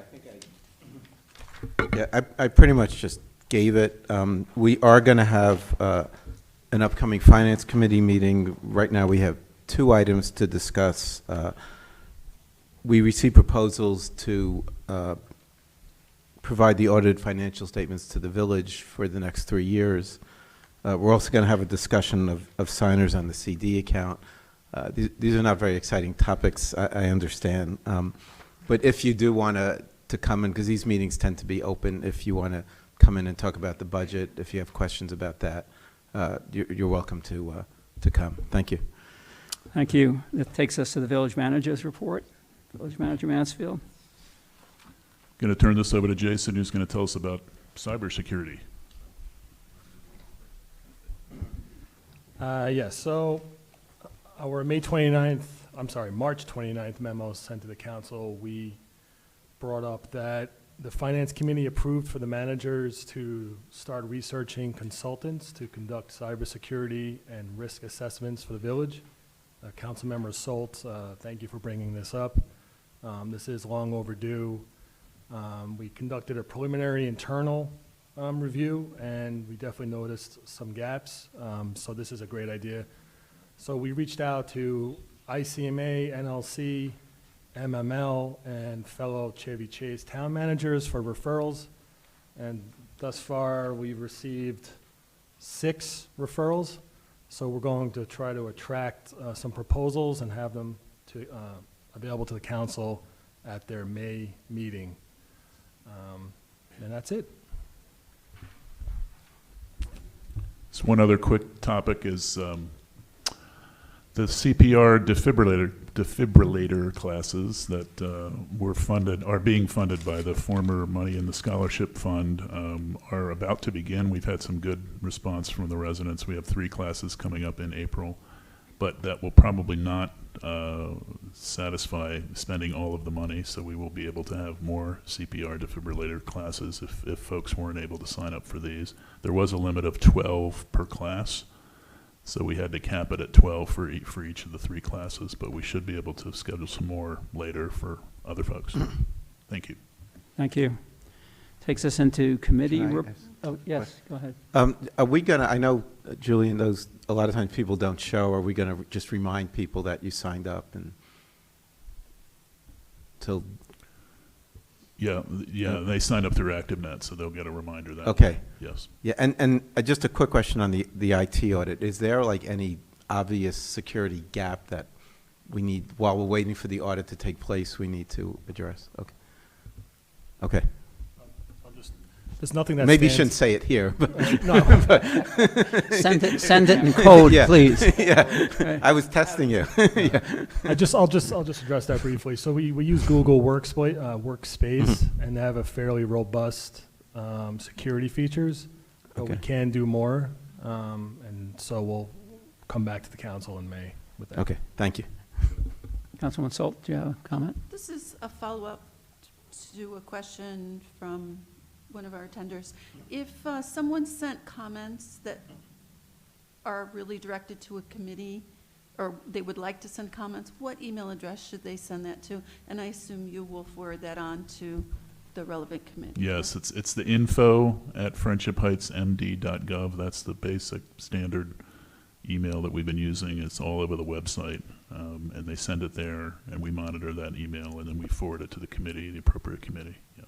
I pretty much just gave it. We are going to have an upcoming Finance Committee meeting. Right now, we have 2 items to discuss. We received proposals to provide the audited financial statements to the village for the next 3 years. We're also going to have a discussion of signers on the CD account. These are not very exciting topics, I understand. But if you do want to come in, because these meetings tend to be open, if you want to come in and talk about the budget, if you have questions about that, you're welcome to come. Thank you. Thank you. That takes us to the village manager's report. Village Manager Mansfield. Going to turn this over to Jason, who's going to tell us about cybersecurity. Yes, so our March 29th memo sent to the council, we brought up that the Finance Committee approved for the managers to start researching consultants to conduct cybersecurity and risk assessments for the village. Councilmember Solt, thank you for bringing this up. This is long overdue. We conducted a preliminary internal review, and we definitely noticed some gaps, so this is a great idea. So we reached out to ICMA, NLC, MML, and fellow Chevy Chase town managers for referrals, and thus far we've received 6 referrals. So we're going to try to attract some proposals and have them to available to the council at their May meeting. And that's it. So one other quick topic is the CPR defibrillator classes that are being funded by the former Money in the Scholarship Fund are about to begin. We've had some good response from the residents. We have 3 classes coming up in April, but that will probably not satisfy spending all of the money, so we will be able to have more CPR defibrillator classes if folks weren't able to sign up for these. There was a limit of 12 per class, so we had to cap it at 12 for each of the 3 classes, but we should be able to schedule some more later for other folks. Thank you. Thank you. Takes us into committee. Can I ask Oh, yes, go ahead. Are we going to, I know Julian knows a lot of times people don't show, are we going to just remind people that you signed up and till? Yeah, they signed up through ActiveNet, so they'll get a reminder that. Okay. Yes. Yeah, and just a quick question on the IT audit. Is there like any obvious security gap that we need, while we're waiting for the audit to take place, we need to address? Okay. Okay. There's nothing that Maybe you stands- shouldn't say it here. But No. Send it in code, Yeah. please. Yeah, I was testing you. Yeah. I'll just address that briefly. So we use Google Workspace, and they have a fairly robust security features, but we Okay. can do more, and so we'll come back to the council in May with that. Okay, thank you. Councilwoman Salt, do you have a comment? This is a follow-up to a question from one of our attenders. If someone sent comments that are really directed to a committee, or they would like to send comments, what email address should they send that to? And I assume you will forward that on to the relevant committee. Yes, it's the info@friendshipheightsmd.gov. That's the basic standard email that we've been using. It's all over the website, and they send it there, and we monitor that email, and then we forward it to the committee, the appropriate committee. Yeah.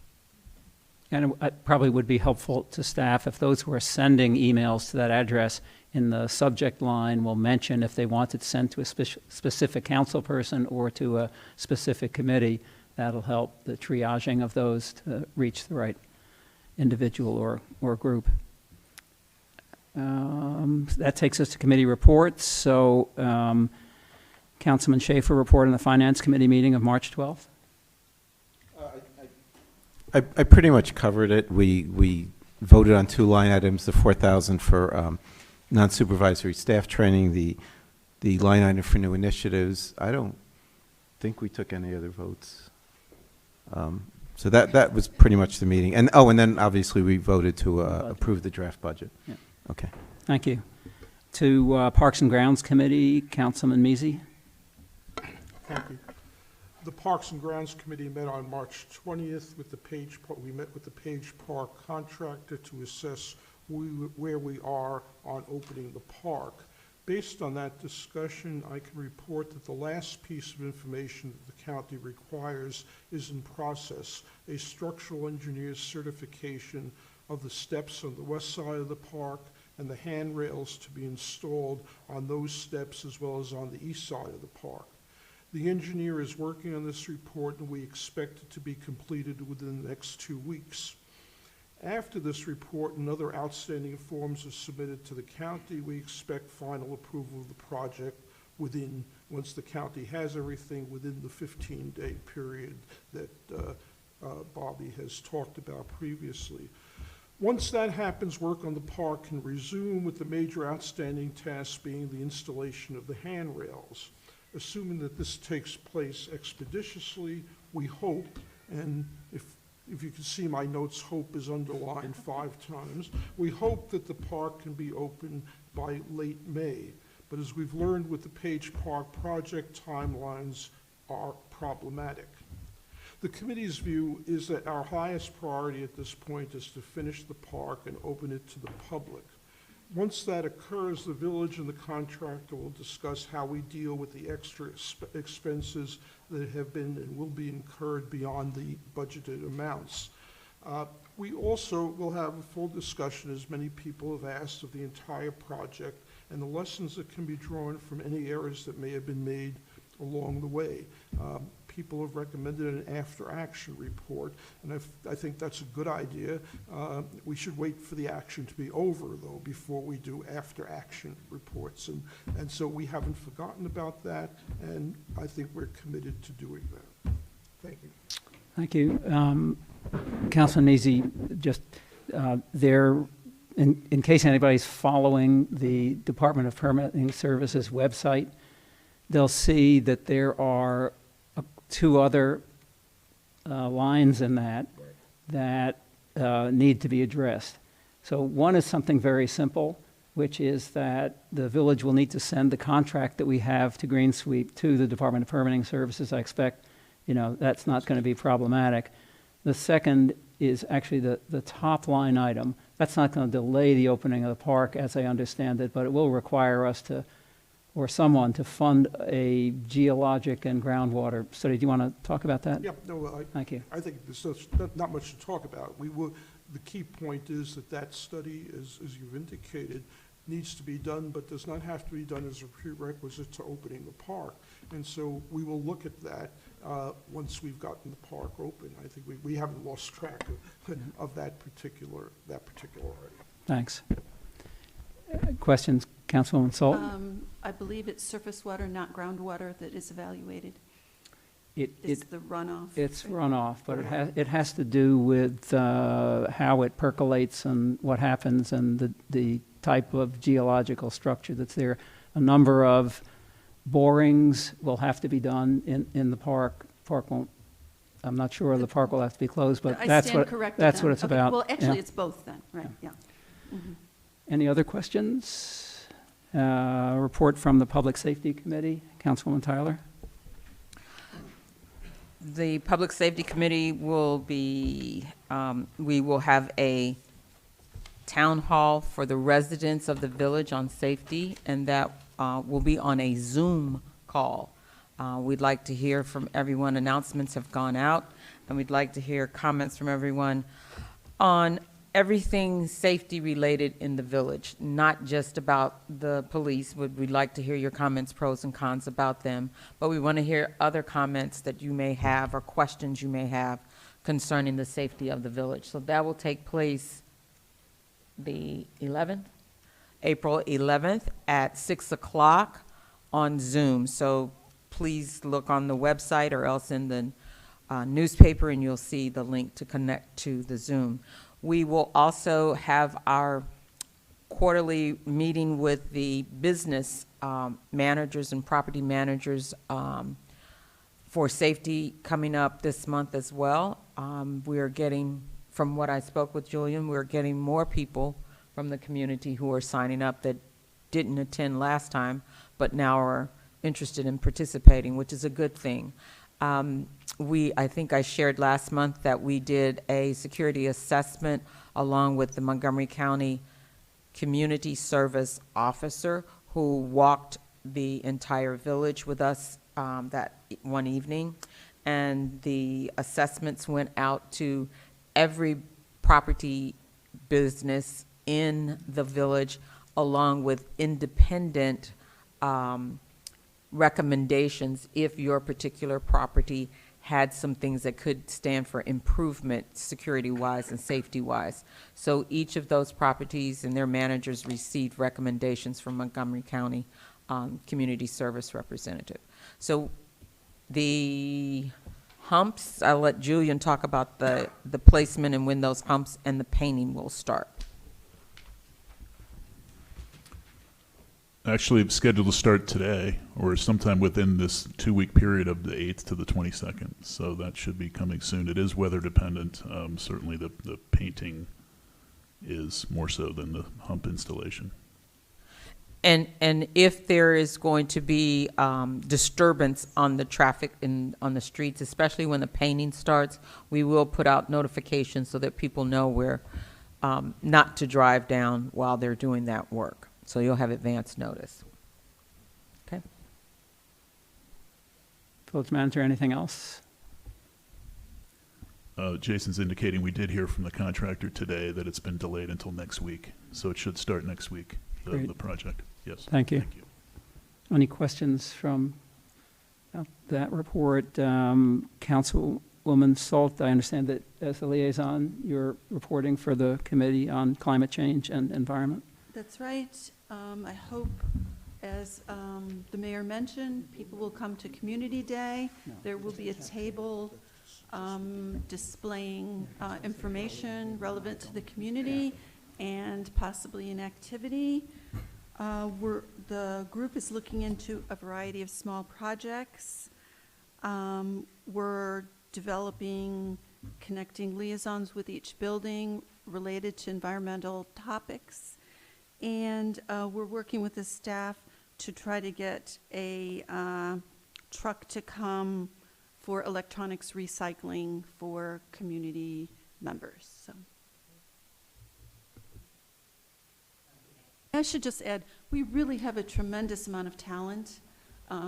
And it probably would be helpful to staff if those who are sending emails to that address, in the subject line will mention if they want it sent to a specific council person or to a specific committee. That'll help the triaging of those to reach the right individual or group. That takes us to committee reports. So Councilman Schaefer report on the Finance Committee meeting of March 12th. I pretty much covered it. We voted on 2 line items, the 4,000 for non-supervisory staff training, the line item for new initiatives. I don't think we took any other votes. So that was pretty much the meeting. And then obviously we voted to approve the draft budget. Yeah. Okay. Thank you. To Parks and Grounds Committee, Councilman Measy. Thank you. The Parks and Grounds Committee met on March 20th with the Page Park. We met with the Page Park contractor to assess where we are on opening the park. Based on that discussion, I can report that the last piece of information that the county requires is in process, a structural engineer's certification of the steps on the west side of the park and the handrails to be installed on those steps as well as on the east side of the park. The engineer is working on this report, and we expect it to be completed within the next 2 weeks. After this report and other outstanding forms are submitted to the county, we expect final approval of the project once the county has everything, within the 15-day period that Bobby has talked about previously. Once that happens, work on the park can resume, with the major outstanding task being the installation of the handrails. Assuming that this takes place expeditiously, we hope, and if you can see my notes, hope is underlined 5 times, we hope that the park can be open by late May. But as we've learned with the Page Park project, timelines are problematic. The committee's view is that our highest priority at this point is to finish the park and open it to the public. Once that occurs, the village and the contractor will discuss how we deal with the extra expenses that have been and will be incurred beyond the budgeted amounts. We also will have a full discussion, as many people have asked, of the entire project and the lessons that can be drawn from any errors that may have been made along the way. People have recommended an after-action report, and I think that's a good idea. We should wait for the action to be over, though, before we do after-action reports. And so we haven't forgotten about that, and I think we're committed to doing that. Thank you. Thank you. Councilman Measy, just in case anybody's following the Department of Permitting Services website, they'll see that there are 2 other lines in that need to be addressed. So one is something very simple, which is that the village will need to send the contract that we have to Green Sweep to the Department of Permitting Services. I expect, that's not going to be problematic. The second is actually the top line item. That's not going to delay the opening of the park, as I understand it, but it will require us or someone to fund a geologic and groundwater study. Do you want to talk about that? Yeah, no, Thank you. I think there's not much to talk about. The key point is that study, as you've indicated, needs to be done, but does not have to be done as a prerequisite to opening the park. And so we will look at that once we've gotten the park open. I think we haven't lost track of that particular item. Thanks. Questions, Councilwoman Salt? I believe it's surface water, not groundwater, that is evaluated. It's It's the runoff. It's right? runoff, but it has to do with how it percolates and what happens and the type of geological structure that's there. A number of borings will have to be done in the park. Park won't I'm not sure the park will have to be closed, but I that's stand what, corrected that's then. what it's Okay, about. Well, actually, Yeah. it's both then, right, yeah. Any other questions? Report from the Public Safety Committee, Councilwoman Tyler? The Public Safety Committee will be, we will have a town hall for the residents of the village on safety, and that will be on a Zoom call. We'd like to hear from everyone. Announcements have gone out, and we'd like to hear comments from everyone on everything safety-related in the village, not just about the police. We'd like to hear your comments, pros and cons about them, but we want to hear other comments that you may have or questions you may have concerning the safety of the village. So that will take place the 11th, April 11th at 6 o'clock on Zoom. So please look on the website or else in the newspaper, and you'll see the link to connect to the Zoom. We will also have our quarterly meeting with the business managers and property managers for safety coming up this month as well. We're getting, from what I spoke with Julian, we're getting more people from the community who are signing up that didn't attend last time, but now are interested in participating, which is a good thing. I think I shared last month that we did a security assessment along with the Montgomery County Community Service Officer who walked the entire village with us that one evening. And the assessments went out to every property business in the village along with independent recommendations if your particular property had some things that could stand for improvement security-wise and safety-wise. So each of those properties and their managers received recommendations from Montgomery County Community Service Representative. So the humps, I'll let Julian talk about the placement and when those humps and the painting will start. Actually, it's scheduled to start today or sometime within this 2-week period of the 8th to the 22nd. So that should be coming soon. It is weather dependent. Certainly the painting is more so than the hump installation. And if there is going to be disturbance on the traffic on the streets, especially when the painting starts, we will put out notifications so that people know where not to drive down while they're doing that work. So you'll have advance notice. Okay. Village Manager, anything else? Jason's indicating we did hear from the contractor today that it's been delayed until next week. So it should start next week, Great. the project. Yes. Thank you. Thank you. Any questions from that report? Councilwoman Salt, I understand that as the liaison, you're reporting for the Committee on Climate Change and Environment. That's right. I hope, as the mayor mentioned, people will come to Community Day. There will be a table displaying information relevant to the community and possibly an activity. The group is looking into a variety of small projects. We're developing connecting liaisons with each building related to environmental topics. And we're working with the staff to try to get a truck to come for electronics recycling for community members. So I should just add, we really have a tremendous amount of talent,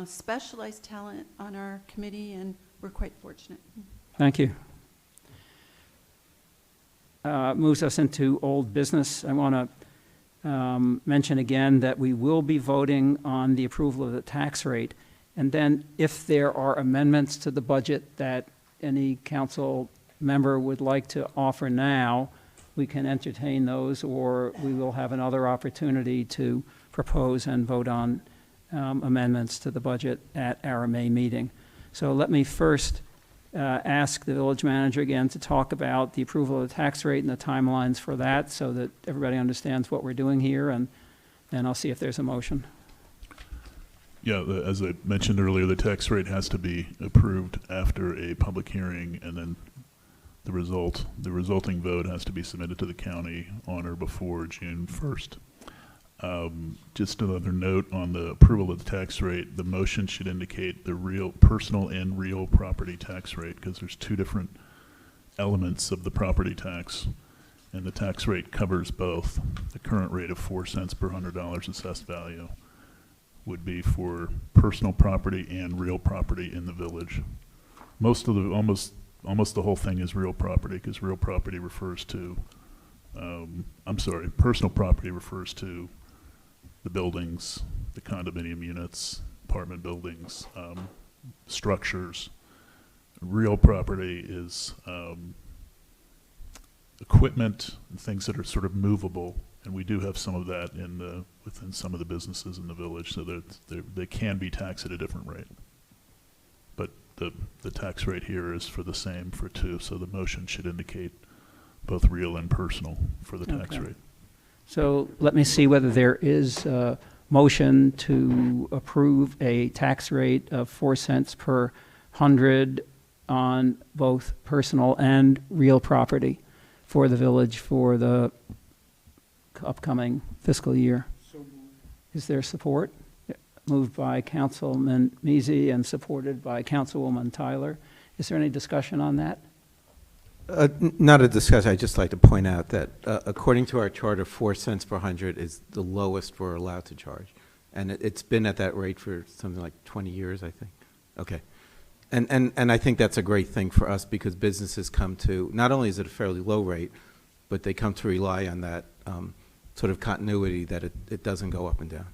specialized talent on our committee, and we're quite fortunate. Thank you. Moves us into old business. I want to mention again that we will be voting on the approval of the tax rate. And then if there are amendments to the budget that any council member would like to offer now, we can entertain those, or we will have another opportunity to propose and vote on amendments to the budget at our May meeting. So let me first ask the village manager again to talk about the approval of the tax rate and the timelines for that so that everybody understands what we're doing here, and then I'll see if there's a motion. Yeah, as I mentioned earlier, the tax rate has to be approved after a public hearing, and then the resulting vote has to be submitted to the county on or before June 1st. Just another note on the approval of the tax rate, the motion should indicate the real personal and real property tax rate, because there's two different elements of the property tax, and the tax rate covers both. The current rate of 4 cents per $100 assessed value would be for personal property and real property in the village. Almost the whole thing is real property, because real property refers to, personal property refers to the buildings, the condominium units, apartment buildings, structures. Real property is equipment and things that are sort of movable, and we do have some of that within some of the businesses in the village, so that they can be taxed at a different rate. But the tax rate here is for the same for two, so the motion should indicate both real and personal for the tax Okay. rate. So let me see whether there is a motion to approve a tax rate of 4 cents per 100 on both personal and real property for the village for the upcoming fiscal year. Is there support? Moved by Councilman Measy and supported by Councilwoman Tyler. Is there any discussion on that? Not a discussion. I'd just like to point out that according to our charter, 4 cents per 100 is the lowest we're allowed to charge. And it's been at that rate for something like 20 years, I think. Okay. And I think that's a great thing for us, because businesses come to, not only is it a fairly low rate, but they come to rely on that sort of continuity, that it doesn't go up and down.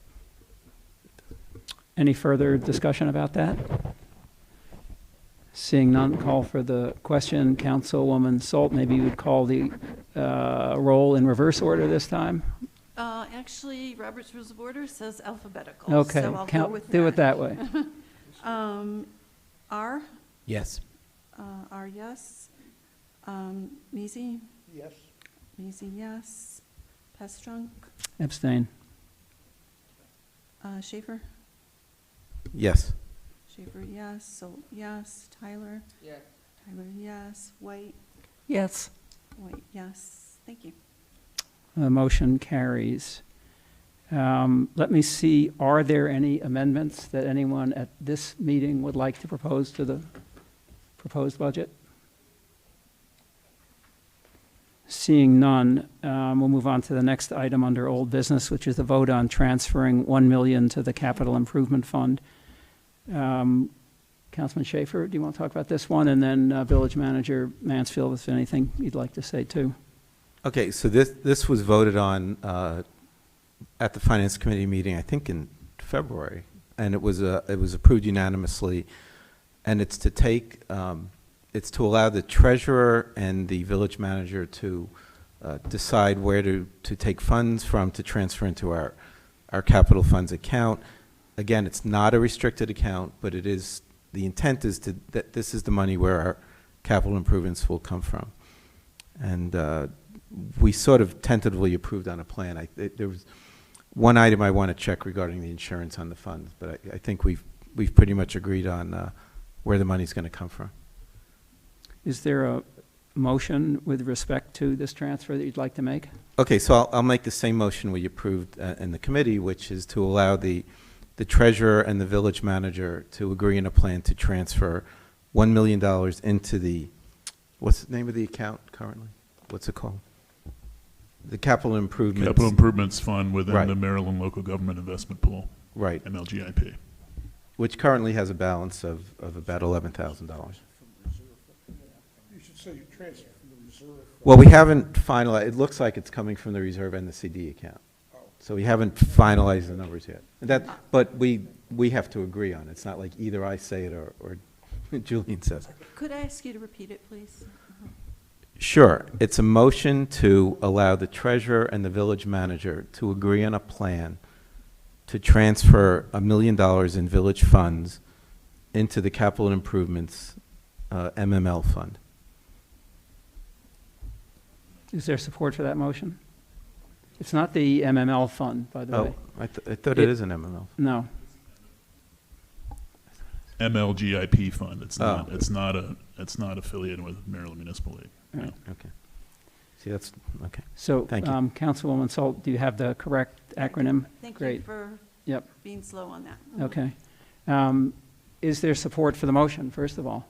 Any further discussion about that? Seeing none, call for the question. Councilwoman Salt, maybe you would call the roll in reverse order this time? Actually, Robert's Rules of Order says alphabetical. Okay, So I'll go with do it that way. R, Yes. R, yes. Measy, Yes. Measy, yes. Pestrunk, Abstain. Schaefer, Yes. Schaefer, yes. Salt, yes. Tyler, Yes. Tyler, yes. White, Yes. White, yes. Thank you. The motion carries. Let me see, are there any amendments that anyone at this meeting would like to propose to the proposed budget? Seeing none, we'll move on to the next item under old business, which is the vote on transferring $1 million to the Capital Improvement Fund. Councilman Schaefer, do you want to talk about this one? And then Village Manager Mansfield, if anything you'd like to say too. Okay, so this was voted on at the Finance Committee meeting, I think in February, and it was approved unanimously. And it's to take, it's to allow the treasurer and the village manager to decide where to take funds from to transfer into our capital funds account. Again, it's not a restricted account, but it is, the intent is that this is the money where our capital improvements will come from. And we sort of tentatively approved on a plan. There was one item I want to check regarding the insurance on the funds, but I think we've pretty much agreed on where the money's going to come from. Is there a motion with respect to this transfer that you'd like to make? Okay, so I'll make the same motion we approved in the committee, which is to allow the treasurer and the village manager to agree on a plan to transfer $1 million into the, what's the name of the account currently? What's it called? The Capital Improvements. Capital Improvements Fund within Right. the Maryland Local Government Investment Pool, Right, MLGIP. which currently has a balance of about $11,000. You should say you transfer from the reserve. Well, we haven't finalized, it looks like it's coming from the reserve and the CD account. So we haven't finalized the numbers yet. But we have to agree on it. It's not like either I say it or Julian says it. Could I ask you to repeat it, please? Sure. It's a motion to allow the treasurer and the village manager to agree on a plan to transfer $1 million in village funds into the capital improvements MML fund. Is there support for that motion? It's not the MML fund, by the way. Oh, I thought it is an MML. No. MLGIP fund. It's not, Oh. it's not affiliated with Maryland Municipal League. Right. Okay. See, that's, okay. So, Thank you. Councilwoman Salt, do you have the correct acronym? Thank you Great. for Yep, being slow on that. okay. Is there support for the motion, first of all?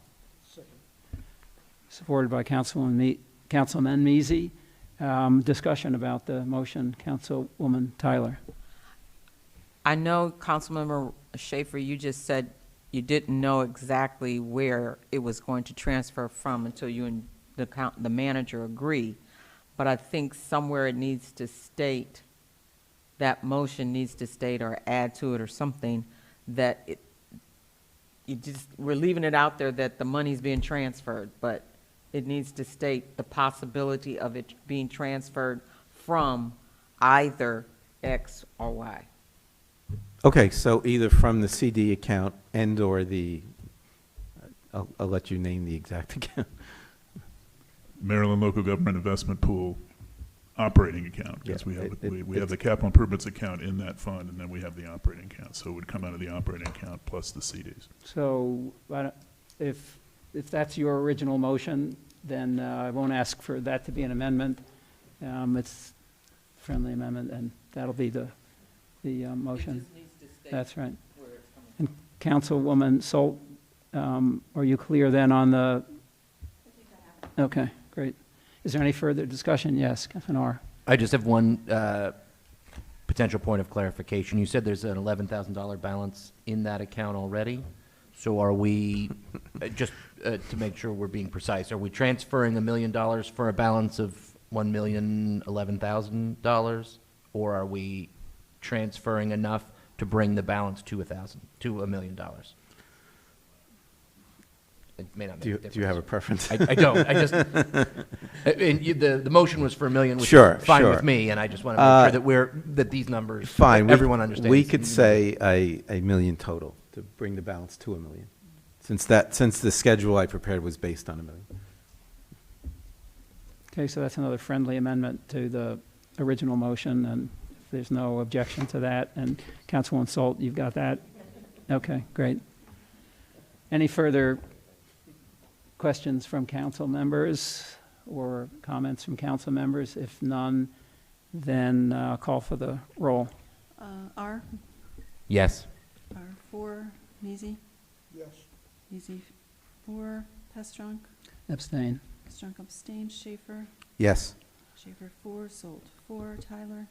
Supported by Councilman Measy. Discussion about the motion, Councilwoman Tyler. I know, Councilmember Schaefer, you just said you didn't know exactly where it was going to transfer from until you and the manager agree. But I think somewhere it needs to state, that motion needs to state or add to it or something, that we're leaving it out there that the money's being transferred, but it needs to state the possibility of it being transferred from either X or Y. Okay, so either from the CD account and/or I'll let you name the exact account. Maryland Local Government Investment Pool operating account, because Yeah, we have, it- we have the capital improvements account in that fund, and then we have the operating account. So it would come out of the operating account plus the CDs. So if that's your original motion, then I won't ask for that to be an amendment. It's a friendly amendment, and that'll be the motion. That's right. And Councilwoman Salt, are you clear then on the? Okay, great. Is there any further discussion? Yes, Councilman R. I just have one potential point of clarification. You said there's an $11,000 balance in that account already. So are we, just to make sure we're being precise, are we transferring $1 million for a balance of $1,011,000? Or are we transferring enough to bring the balance to $1 million? It may not make a difference. Do you have a preference? I don't. I just, the motion was for $1 million, which Sure, is fine sure. with me, and I just want to make sure that these numbers, Fine. everyone understands. We could say a million total to bring the balance to $1 million, since the schedule I prepared was based on $1 million. Okay, so that's another friendly amendment to the original motion, and if there's no objection to that, and Councilwoman Salt, you've got that? Okay, great. Any further questions from council members or comments from council members? If none, then call for the roll. R, Yes. R4, Measy, Yes. Measy 4, Pestrunk, Abstain. Pestrunk abstained, Schaefer, Yes. Schaefer 4, Salt 4, Tyler,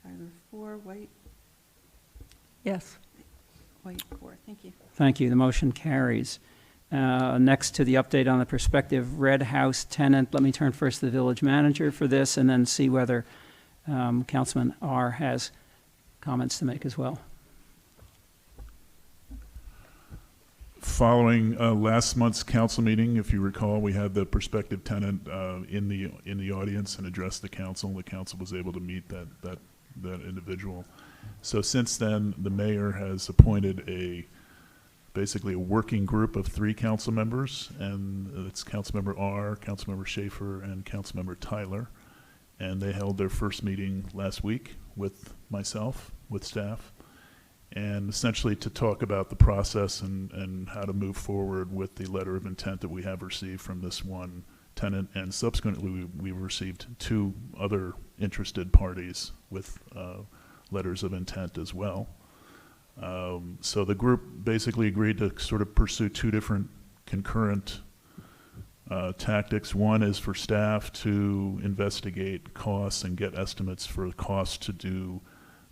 Tyler 4, White, Yes. White 4, thank you. Thank you. The motion carries. Next to the update on the prospective Red House tenant, let me turn first to the village manager for this and then see whether Councilman R. has comments to make as well. Following last month's council meeting, if you recall, we had the prospective tenant in the audience and addressed the council. The council was able to meet that individual. So since then, the mayor has appointed basically a working group of 3 council members, and it's Councilmember R, Councilmember Schaefer, and Councilmember Tyler. And they held their first meeting last week with myself, with staff, and essentially to talk about the process and how to move forward with the letter of intent that we have received from this one tenant. And subsequently, we received 2 other interested parties with letters of intent as well. So the group basically agreed to sort of pursue 2 different concurrent tactics. One is for staff to investigate costs and get estimates for costs to do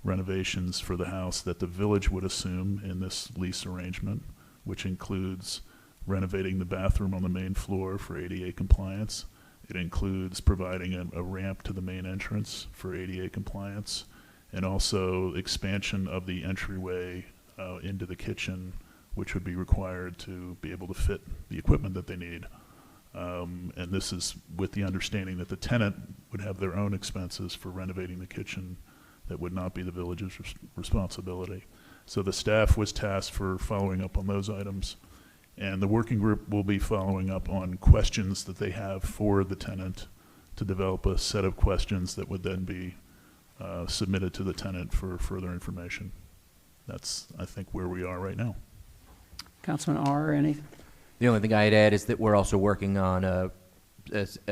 renovations for the house that the village would assume in this lease arrangement, which includes renovating the bathroom on the main floor for ADA compliance. It includes providing a ramp to the main entrance for ADA compliance, and also expansion of the entryway into the kitchen, which would be required to be able to fit the equipment that they need. And this is with the understanding that the tenant would have their own expenses for renovating the kitchen that would not be the village's responsibility. So the staff was tasked for following up on those items, and the working group will be following up on questions that they have for the tenant to develop a set of questions that would then be submitted to the tenant for further information. That's, I think, where we are right now. Councilman R., any? The only thing I'd add is that we're also working on a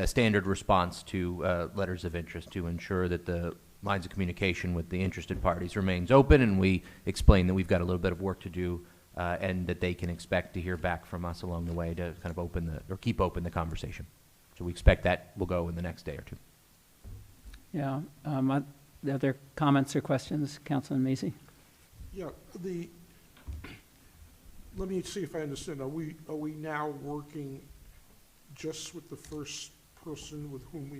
standard response to letters of interest to ensure that the lines of communication with the interested parties remains open, and we explain that we've got a little bit of work to do, and that they can expect to hear back from us along the way to kind of keep open the conversation. So we expect that will go in the next day or two. Yeah. Other comments or questions, Councilman Macy? Yeah, let me see if I understand. Are we now working just with the first person with whom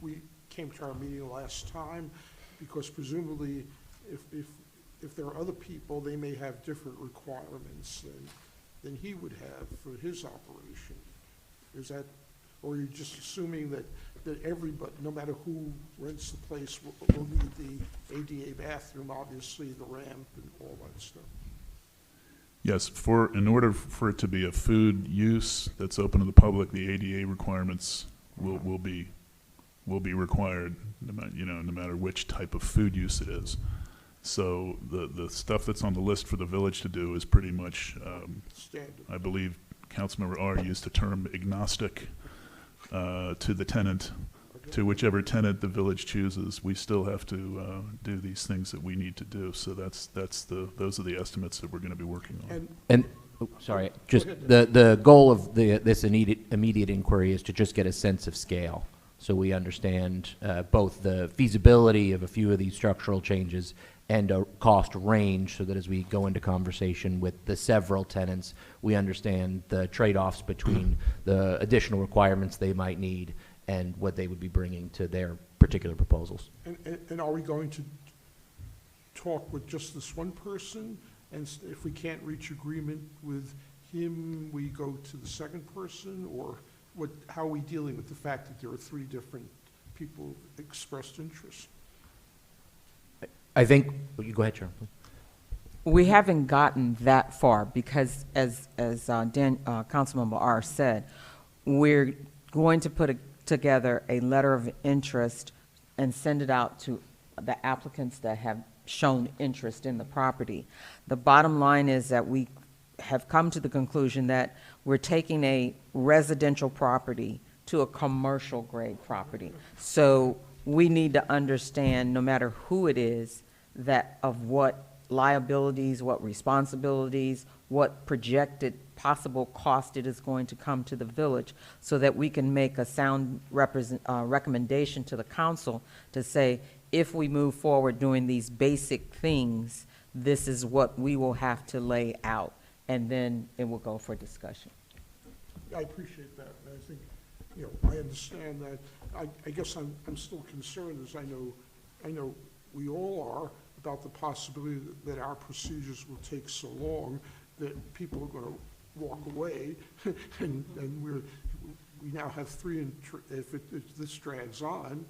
we came to our meeting last time? Because presumably, if there are other people, they may have different requirements than he would have for his operation. Is that, or are you just assuming that everybody, no matter who rents the place, will need the ADA bathroom, obviously, the ramp and all that stuff? Yes, in order for it to be a food use that's open to the public, the ADA requirements will be required, no matter which type of food use it is. So the stuff that's on the list for the village to do is pretty much, Standard. I believe Councilmember R used the term agnostic to the tenant, to whichever tenant the village chooses. We still have to do these things that we need to do. So those are the estimates that we're going to be working on. And sorry, just the goal of this immediate inquiry is to just get a sense of scale, so we understand both the feasibility of a few of these structural changes and a cost range, so that as we go into conversation with the several tenants, we understand the trade-offs between the additional requirements they might need and what they would be bringing to their particular proposals. And are we going to talk with just this one person? And if we can't reach agreement with him, we go to the second person? Or how are we dealing with the fact that there are three different people who expressed interest? I think, you go ahead, Chair. We haven't gotten that far because, as Councilmember R said, we're going to put together a letter of interest and send it out to the applicants that have shown interest in the property. The bottom line is that we have come to the conclusion that we're taking a residential property to a commercial grade property. So we need to understand, no matter who it is, that of what liabilities, what responsibilities, what projected possible cost it is going to come to the village, so that we can make a sound recommendation to the council to say, if we move forward doing these basic things, this is what we will have to lay out, and then it will go for discussion. I appreciate that. And I think, I understand that. I guess I'm still concerned, as I know we all are, about the possibility that our procedures will take so long that people are going to walk away, and we now have three, and if this drags on,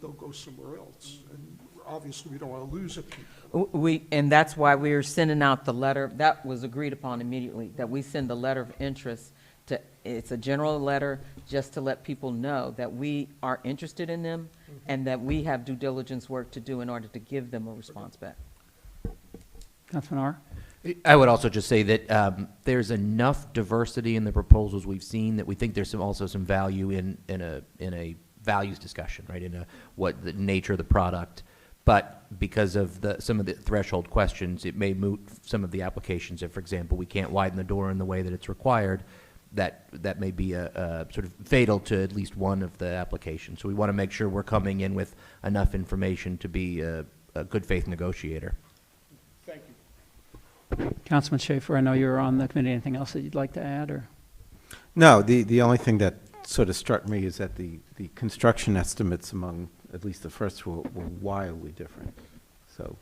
they'll go somewhere else. And obviously, we don't want to lose it. And that's why we're sending out the letter, that was agreed upon immediately, that we send the letter of interest to, it's a general letter just to let people know that we are interested in them and that we have due diligence work to do in order to give them a response back. Councilman R.? I would also just say that there's enough diversity in the proposals we've seen that we think there's also some value in a values discussion, right? In what the nature of the product, but because of some of the threshold questions, it may moot some of the applications. If, for example, we can't widen the door in the way that it's required, that may be a sort of fatal to at least one of the applications. So we want to make sure we're coming in with enough information to be a good faith negotiator. Thank you. Councilman Schaefer, I know you're on the committee. Anything else that you'd like to add, or? No, the only thing that sort of struck me is that the construction estimates among at least the first were wildly different. So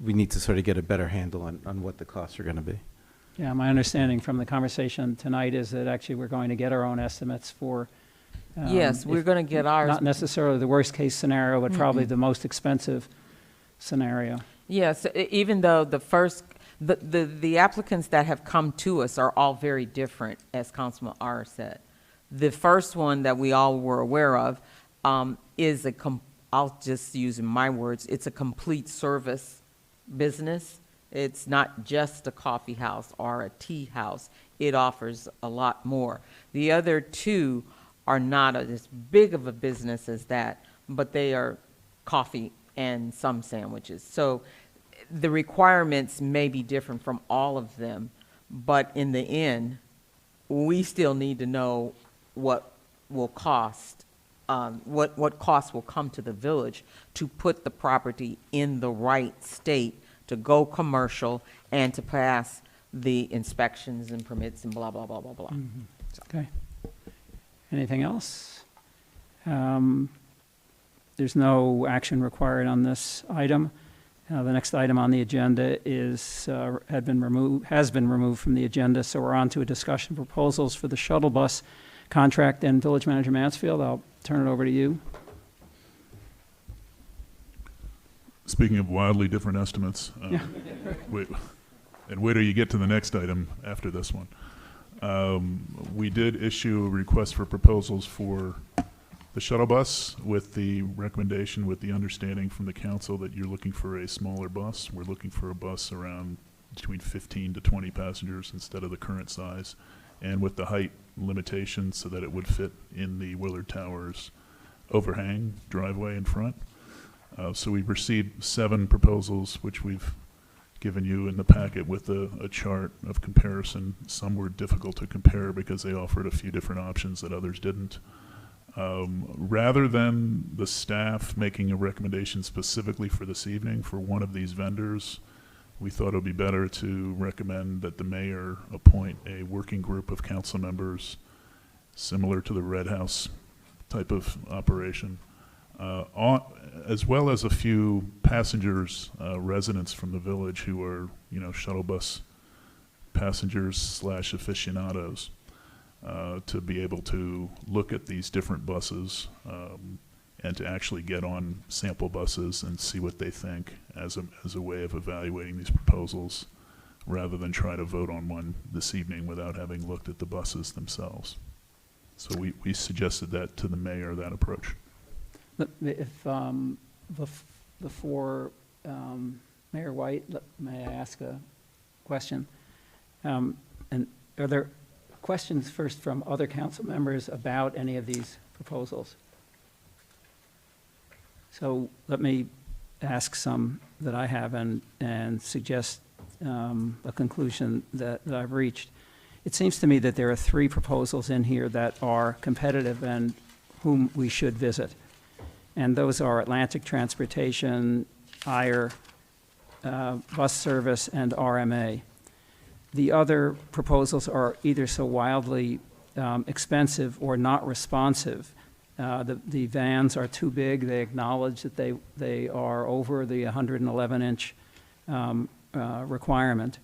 we need to sort of get a better handle on what the costs are going to be. Yeah, my understanding from the conversation tonight is that actually we're going to get our own estimates for. Yes, we're going to get ours. Not necessarily the worst case scenario, but probably the most expensive scenario. Yes, even though the applicants that have come to us are all very different, as Councilman R said. The first one that we all were aware of is I'll just use in my words, it's a complete service business. It's not just a coffee house or a tea house. It offers a lot more. The other two are not as big of a business as that, but they are coffee and some sandwiches. So the requirements may be different from all of them, but in the end, we still need to know what will cost, what costs will come to the village to put the property in the right state to go commercial and to pass the inspections and permits and blah, blah, blah, blah, blah. Okay. Anything else? There's no action required on this item. The next item on the agenda has been removed from the agenda, so we're on to a discussion of proposals for the shuttle bus contract. And Village Manager Mansfield, I'll turn it over to you. Speaking of wildly different estimates, wait till you get to the next item after this one. We did issue a request for proposals for the shuttle bus with the recommendation, with the understanding from the council that you're looking for a smaller bus. We're looking for a bus around between 15 to 20 passengers instead of the current size, and with the height limitations so that it would fit in the Willard Towers overhang driveway in front. So we've received 7 proposals, which we've given you in the packet with a chart of comparison. Some were difficult to compare because they offered a few different options that others didn't. Rather than the staff making a recommendation specifically for this evening for one of these vendors, we thought it would be better to recommend that the mayor appoint a working group of council members similar to the Red House type of operation, as well as a few passengers, residents from the village who are, shuttle bus passengers / aficionados, to be able to look at these different buses and to actually get on sample buses and see what they think as a way of evaluating these proposals, rather than try to vote on one this evening without having looked at the buses themselves. So we suggested that to the mayor, that approach. If, before Mayor White, may I ask a question? And are there questions first from other council members about any of these proposals? So let me ask some that I have and suggest a conclusion that I've reached. It seems to me that there are 3 proposals in here that are competitive and whom we should visit. And those are Atlantic Transportation, IRE, Bus Service, and RMA. The other proposals are either so wildly expensive or not responsive. The vans are too big. They acknowledge that they are over the 111-inch requirement.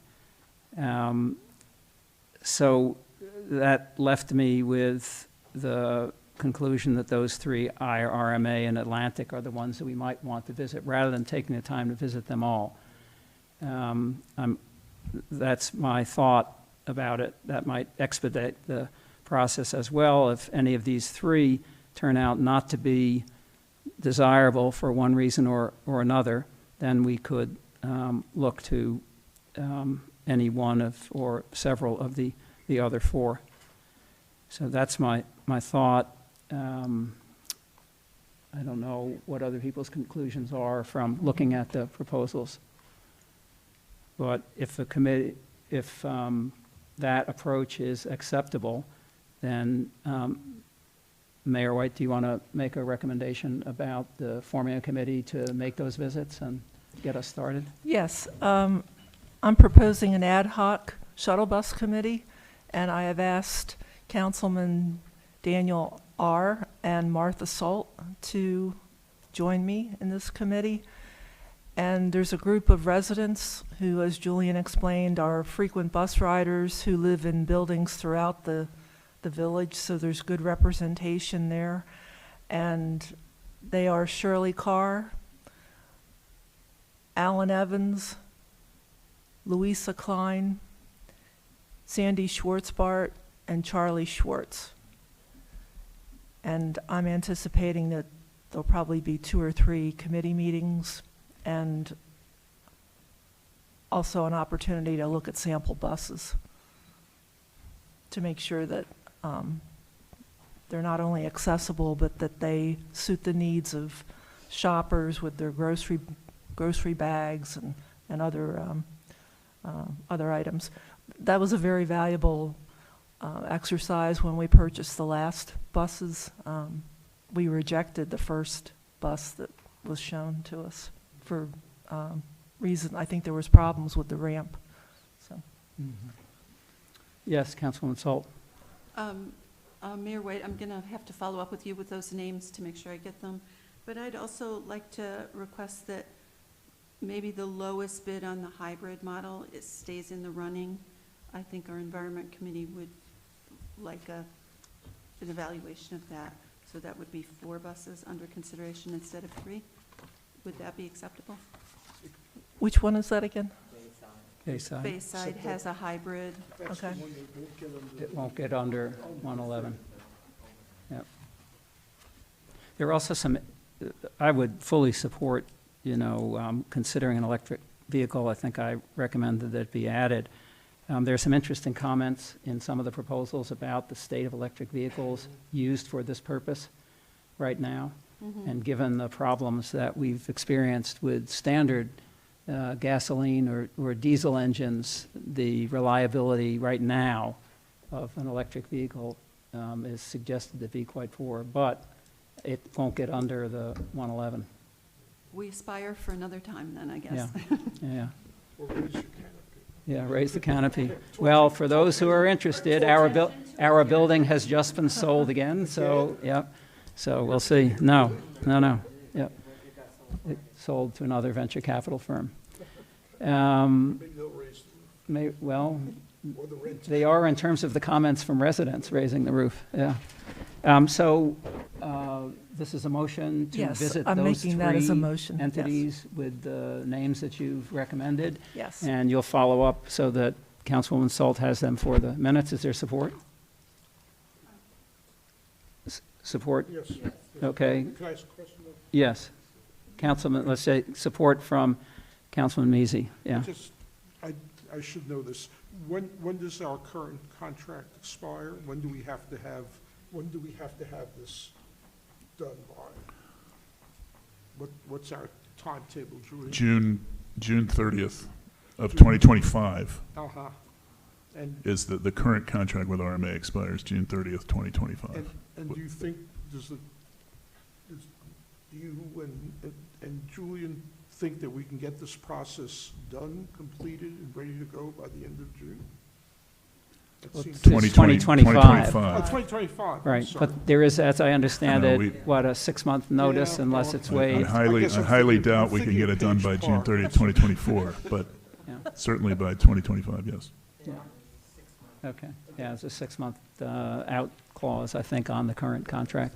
So that left me with the conclusion that those 3, IRE, RMA, and Atlantic, are the ones that we might want to visit, rather than taking the time to visit them all. That's my thought about it. That might expedite the process as well. If any of these 3 turn out not to be desirable for one reason or another, then we could look to any one of or several of the other 4. So that's my thought. I don't know what other people's conclusions are from looking at the proposals. But if the committee, if that approach is acceptable, then Mayor White, do you want to make a recommendation about the forming a committee to make those visits and get us started? Yes, I'm proposing an ad hoc shuttle bus committee, and I have asked Councilman Daniel R. and Martha Salt to join me in this committee. And there's a group of residents who, as Julian explained, are frequent bus riders who live in buildings throughout the village, so there's good representation there. And they are Shirley Carr, Alan Evans, Louisa Klein, Sandy Schwartzbart, and Charlie Schwartz. And I'm anticipating that there'll probably be 2 or 3 committee meetings, and also an opportunity to look at sample buses to make sure that they're not only accessible, but that they suit the needs of shoppers with their grocery bags and other items. That was a very valuable exercise when we purchased the last buses. We rejected the first bus that was shown to us for reason, I think there was problems with the ramp, so. Yes, Councilwoman Salt. Mayor White, I'm going to have to follow up with you with those names to make sure I get them. But I'd also like to request that maybe the lowest bid on the hybrid model, it stays in the running. I think our Environment Committee would like an evaluation of that. So that would be 4 buses under consideration instead of 3. Would that be acceptable? Which one is that again? Bayside. Bayside has a hybrid. Okay. It won't get under 111. Yep. There are also some, I would fully support, considering an electric vehicle. I think I recommended that it be added. There are some interesting comments in some of the proposals about the state of electric vehicles used for this purpose right now. And given the problems that we've experienced with standard gasoline or diesel engines, the reliability right now of an electric vehicle is suggested to be quite poor, but it won't get under the 111. We aspire for another time then, I guess. Yeah. Or raise your canopy. Yeah, raise the canopy. Well, for those who are interested, our building has just been sold again, so, yeah. So we'll see. No. Yep. It sold to another venture capital firm. Maybe they'll raise Well, or the rent. they are in terms of the comments from residents raising the roof, yeah. This is a motion to Yes, visit I'm those making that as a three motion, yes. entities with the names that you've recommended. Yes. And you'll follow up so that Councilwoman Salt has them for the minutes. Is there support? Support? Yes. Okay, Can I ask a question? though? yes. Councilman, let's say, support from Councilman Measy, yeah. I should know this. When does our current contract expire? When do we have to have this done by? What's our timetable, Julie? June 30th of 2025 Uh-huh. And, is the current contract with RMA expires June 30th, 2025. and do you think, do you and Julian think that we can get this process done, completed, and ready to go by the end of June? That seems- 2025. 2025. I'm Right, sorry. but there is, as I understand No, it, we- what, a 6-month notice Yeah, unless well, it's I waived? highly guess I'm highly thinking- doubt I'm we can thinking get it done by Page June Park. 30th, 2024, but Yeah. certainly by 2025, yes. Yeah. Okay, yeah, it's a 6-month out clause, I think, on the current contract.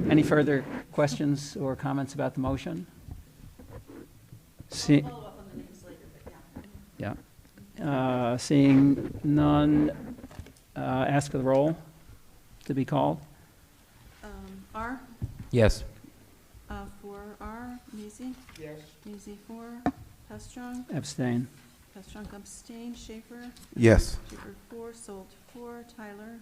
Any further questions or comments about the motion? See, Follow up on the names later, but yeah. yeah. Seeing none, ask for the roll to be called. R, Yes. 4R, Maisy, Yes. Maisy 4, Pestron, Abstain. Pestron abstain, Schaefer, Yes. Schaefer 4, Sold 4, Tyler.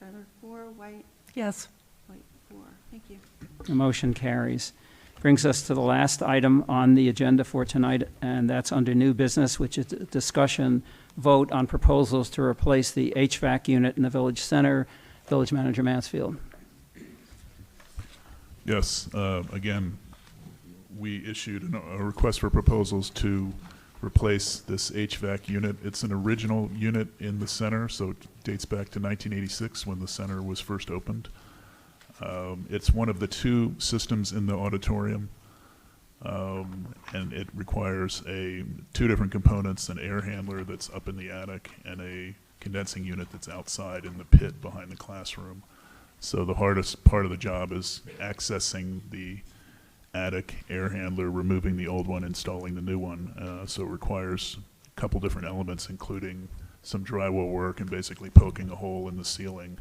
Tyler 4, White, Yes. White 4. Thank you. The motion carries. Brings us to the last item on the agenda for tonight, and that's under new business, which is a discussion vote on proposals to replace the HVAC unit in the Village Center. Village Manager Mansfield. Yes, again, we issued a request for proposals to replace this HVAC unit. It's an original unit in the center, so it dates back to 1986 when the center was first opened. It's one of the 2 systems in the auditorium, and it requires 2 different components, an air handler that's up in the attic and a condensing unit that's outside in the pit behind the classroom. So the hardest part of the job is accessing the attic air handler, removing the old one, installing the new one. So it requires a couple different elements, including some drywall work and basically poking a hole in the ceiling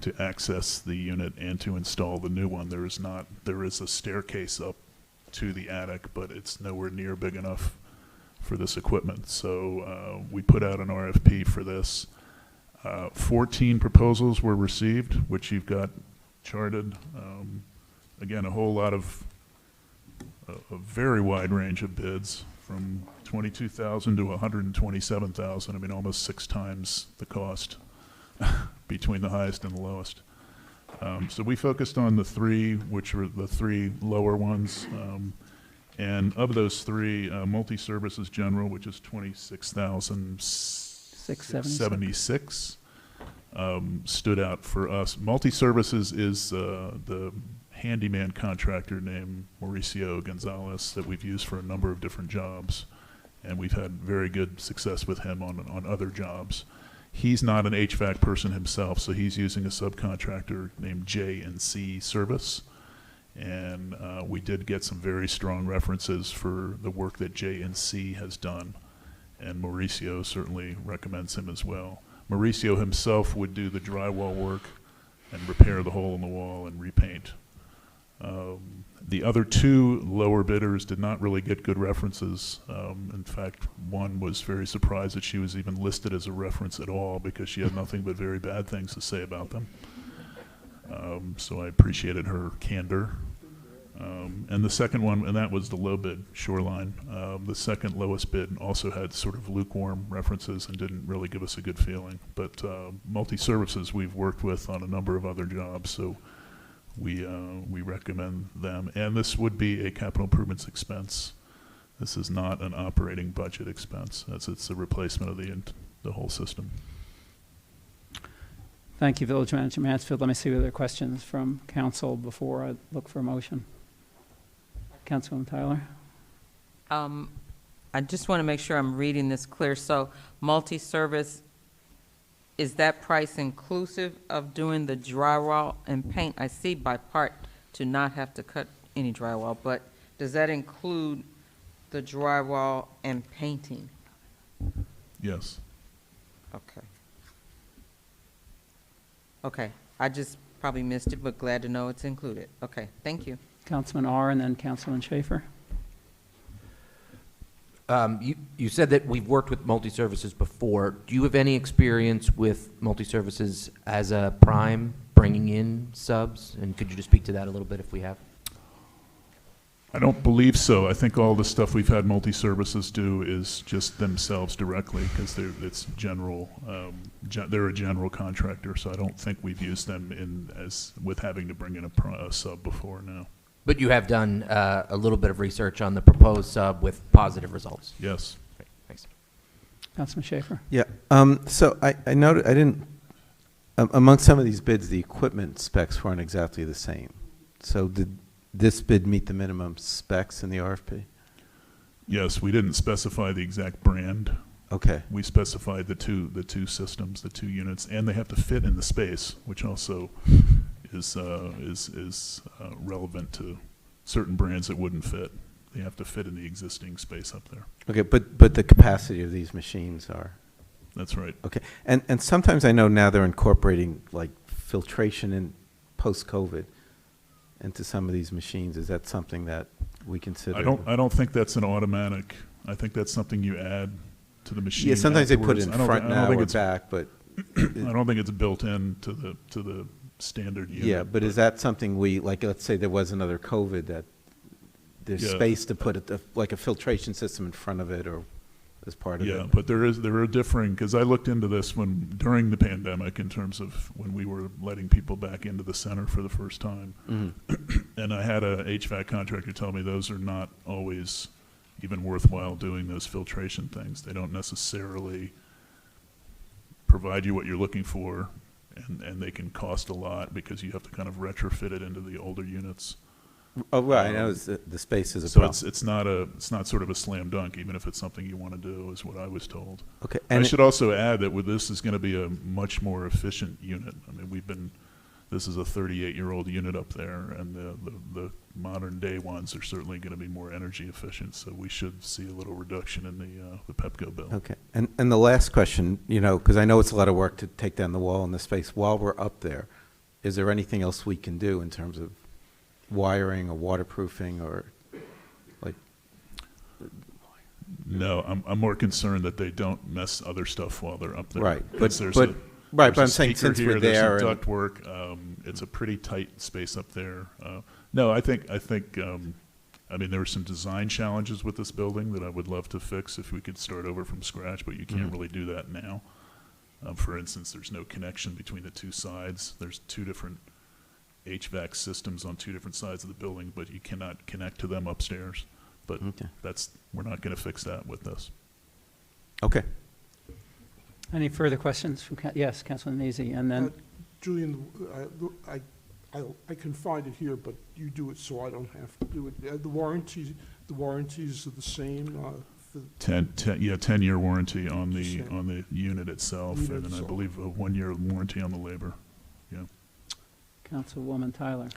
to access the unit and to install the new one. There is a staircase up to the attic, but it's nowhere near big enough for this equipment. So we put out an RFP for this. 14 proposals were received, which you've got charted. Again, a whole lot of, a very wide range of bids, from 22,000 to 127,000. I mean, almost 6 times the cost between the highest and the lowest. So we focused on the 3, which were the 3 lower ones. And of those 3, multi-services general, which is 26,676, stood out for us. Multi-services is the handyman contractor named Mauricio Gonzalez that we've used for a number of different jobs, and we've had very good success with him on other jobs. He's not an HVAC person himself, so he's using a subcontractor named J&C Service, and we did get some very strong references for the work that J&C has done, and Mauricio certainly recommends him as well. Mauricio himself would do the drywall work and repair the hole in the wall and repaint. The other 2 lower bidders did not really get good references. In fact, one was very surprised that she was even listed as a reference at all, because she had nothing but very bad things to say about them. So I appreciated her candor. And the second one, and that was the low bid, Shoreline. The second lowest bid also had sort of lukewarm references and didn't really give us a good feeling. But multi-services we've worked with on a number of other jobs, so we recommend them. And this would be a capital improvements expense. This is not an operating budget expense, as it's a replacement of the whole system. Thank you, Village Manager Mansfield. Let me see if there are questions from council before I look for a motion. Councilwoman Tyler? I just want to make sure I'm reading this clear. So multi-service, is that price inclusive of doing the drywall and paint? I see by part to not have to cut any drywall, but does that include the drywall and painting? Yes. Okay. Okay, I just probably missed it, but glad to know it's included. Okay, thank you. Councilman R. and then Councilman Schaefer. You said that we've worked with multi-services before. Do you have any experience with multi-services as a prime, bringing in subs? And could you just speak to that a little bit if we have? I don't believe so. I think all the stuff we've had multi-services do is just themselves directly, because it's general. They're a general contractor, so I don't think we've used them with having to bring in a sub before now. But you have done a little bit of research on the proposed sub with positive results. Yes. Great, thanks. Councilman Schaefer. Yeah, so I noted, I didn't, among some of these bids, the equipment specs weren't exactly the same. So did this bid meet the minimum specs in the RFP? Yes, we didn't specify the exact brand. Okay. We specified the two systems, the 2 units, and they have to fit in the space, which also is relevant to certain brands that wouldn't fit. They have to fit in the existing space up there. Okay, but the capacity of these machines are? That's right. Okay, and sometimes I know now they're incorporating like filtration in post-COVID into some of these machines. Is that something that we consider? I don't think that's an automatic. I think that's something you add to the machine. Yeah, sometimes they afterwards. put it in front now or back, but I don't think it's built in to the standard unit. yeah, but is that something we, like, let's say there was another COVID, that there's Yeah. space to put like a filtration system in front of it or as part of it? Yeah, but there are differing, because I looked into this during the pandemic in terms of when we were letting people back into the center for the first time. Mm-hmm. And I had a HVAC contractor tell me those are not always even worthwhile doing those filtration things. They don't necessarily provide you what you're looking for, and they can cost a lot because you have to kind of retrofit it into the older units. Oh, right, I know the space is a So problem. it's not sort of a slam dunk, even if it's something you want to do, is what I was told. Okay, I and should also add that this is going to be a much more efficient unit. I mean, this is a 38-year-old unit up there, and the modern day ones are certainly going to be more energy efficient. So we should see a little reduction in the Pepco bill. Okay, and the last question, because I know it's a lot of work to take down the wall in the space. While we're up there, is there anything else we can do in terms of wiring or waterproofing or like? No, I'm more concerned that they don't mess other stuff while they're up there. Right, Because but- there's a- but- right, but there's a I'm saying speaker since we're here, there's some there and- ductwork, it's a pretty tight space up there. No, I think, I mean, there were some design challenges with this building that I would love to fix if we could start over from scratch, but you can't really do that now. For instance, there's no connection between the two sides. There's two different HVAC systems on two different sides of the building, but you cannot connect to them upstairs. But Okay. we're not going to fix that with this. Okay. Any further questions from, yes, Councilman Mazie, and then, Julian, I can find it here, but you do it so I don't have to do it. The warranties are the same for 10-year warranty on the, Percent. on the unit itself, Unit and then I itself. believe a 1-year warranty on the labor. Yeah. Councilwoman Tyler.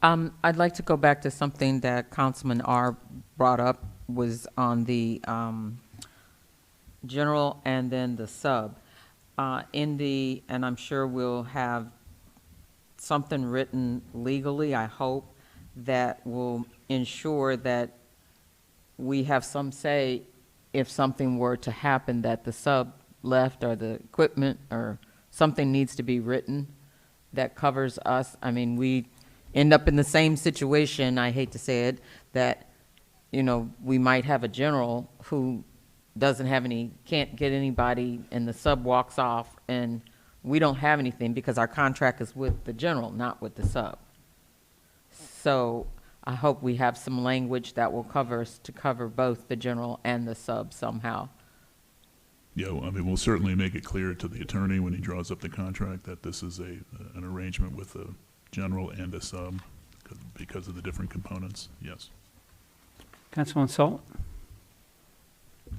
I'd like to go back to something that Councilman R. brought up, was on the general and then the sub. And I'm sure we'll have something written legally, I hope, that will ensure that we have some say if something were to happen, that the sub left or the equipment or something needs to be written that covers us. I mean, we end up in the same situation, I hate to say it, that, you know, we might have a general who can't get anybody, and the sub walks off, and we don't have anything because our contract is with the general, not with the sub. So I hope we have some language that will cover us, to cover both the general and the sub somehow. Yeah, well, I mean, we'll certainly make it clear to the attorney when he draws up the contract that this is an arrangement with a general and a sub because of the different components, yes. Councilman Salt?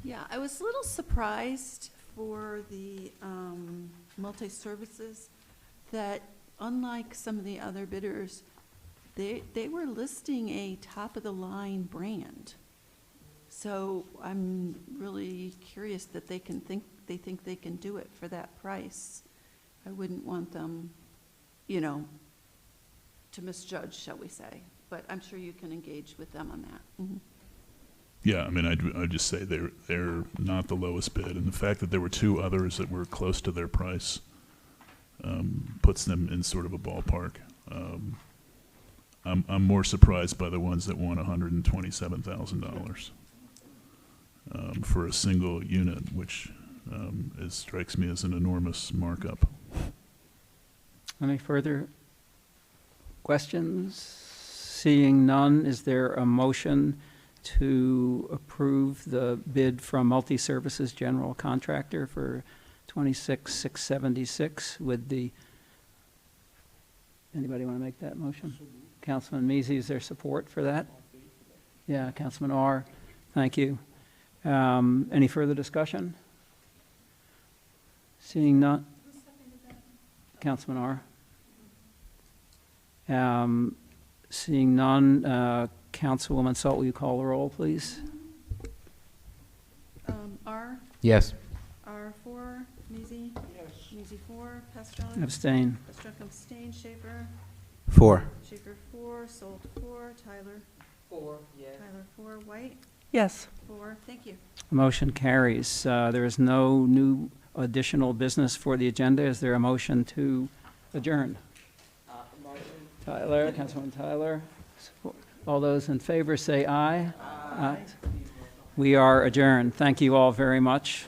Yeah, I was a little surprised for the multi-services that, unlike some of the other bidders, they were listing a top-of-the-line brand. So I'm really curious that they think they can do it for that price. I wouldn't want them, you know, to misjudge, shall we say. But I'm sure you can engage with them on that. Mhm. Yeah, I mean, I'd just say they're not the lowest bid, and the fact that there were two others that were close to their price puts them in sort of a ballpark. I'm more surprised by the ones that want $127,000 for a single unit, which strikes me as an enormous markup. Any further questions? Seeing none, is there a motion to approve the bid from Multi-Services General Contractor for $26,676 with the, anybody want to make that motion? Councilman Mazie, is there support for that? Yeah, Councilman R., thank you. Any further discussion? Seeing none? Councilman R. Seeing none, Councilwoman Salt, will you call the roll, please? R, Yes. R4, Mazie? Yes. Mazie 4, Pastrana? Abstain. Pastrana abstain, Schaefer? 4. Schaefer 4, Sold 4, Tyler? 4, yes. Tyler 4, White? Yes. 4, thank you. Motion carries. There is no new additional business for the agenda. Is there a motion to adjourn? Tyler, Councilwoman Tyler. All those in favor say aye. Aye. We are adjourned. Thank you all very much.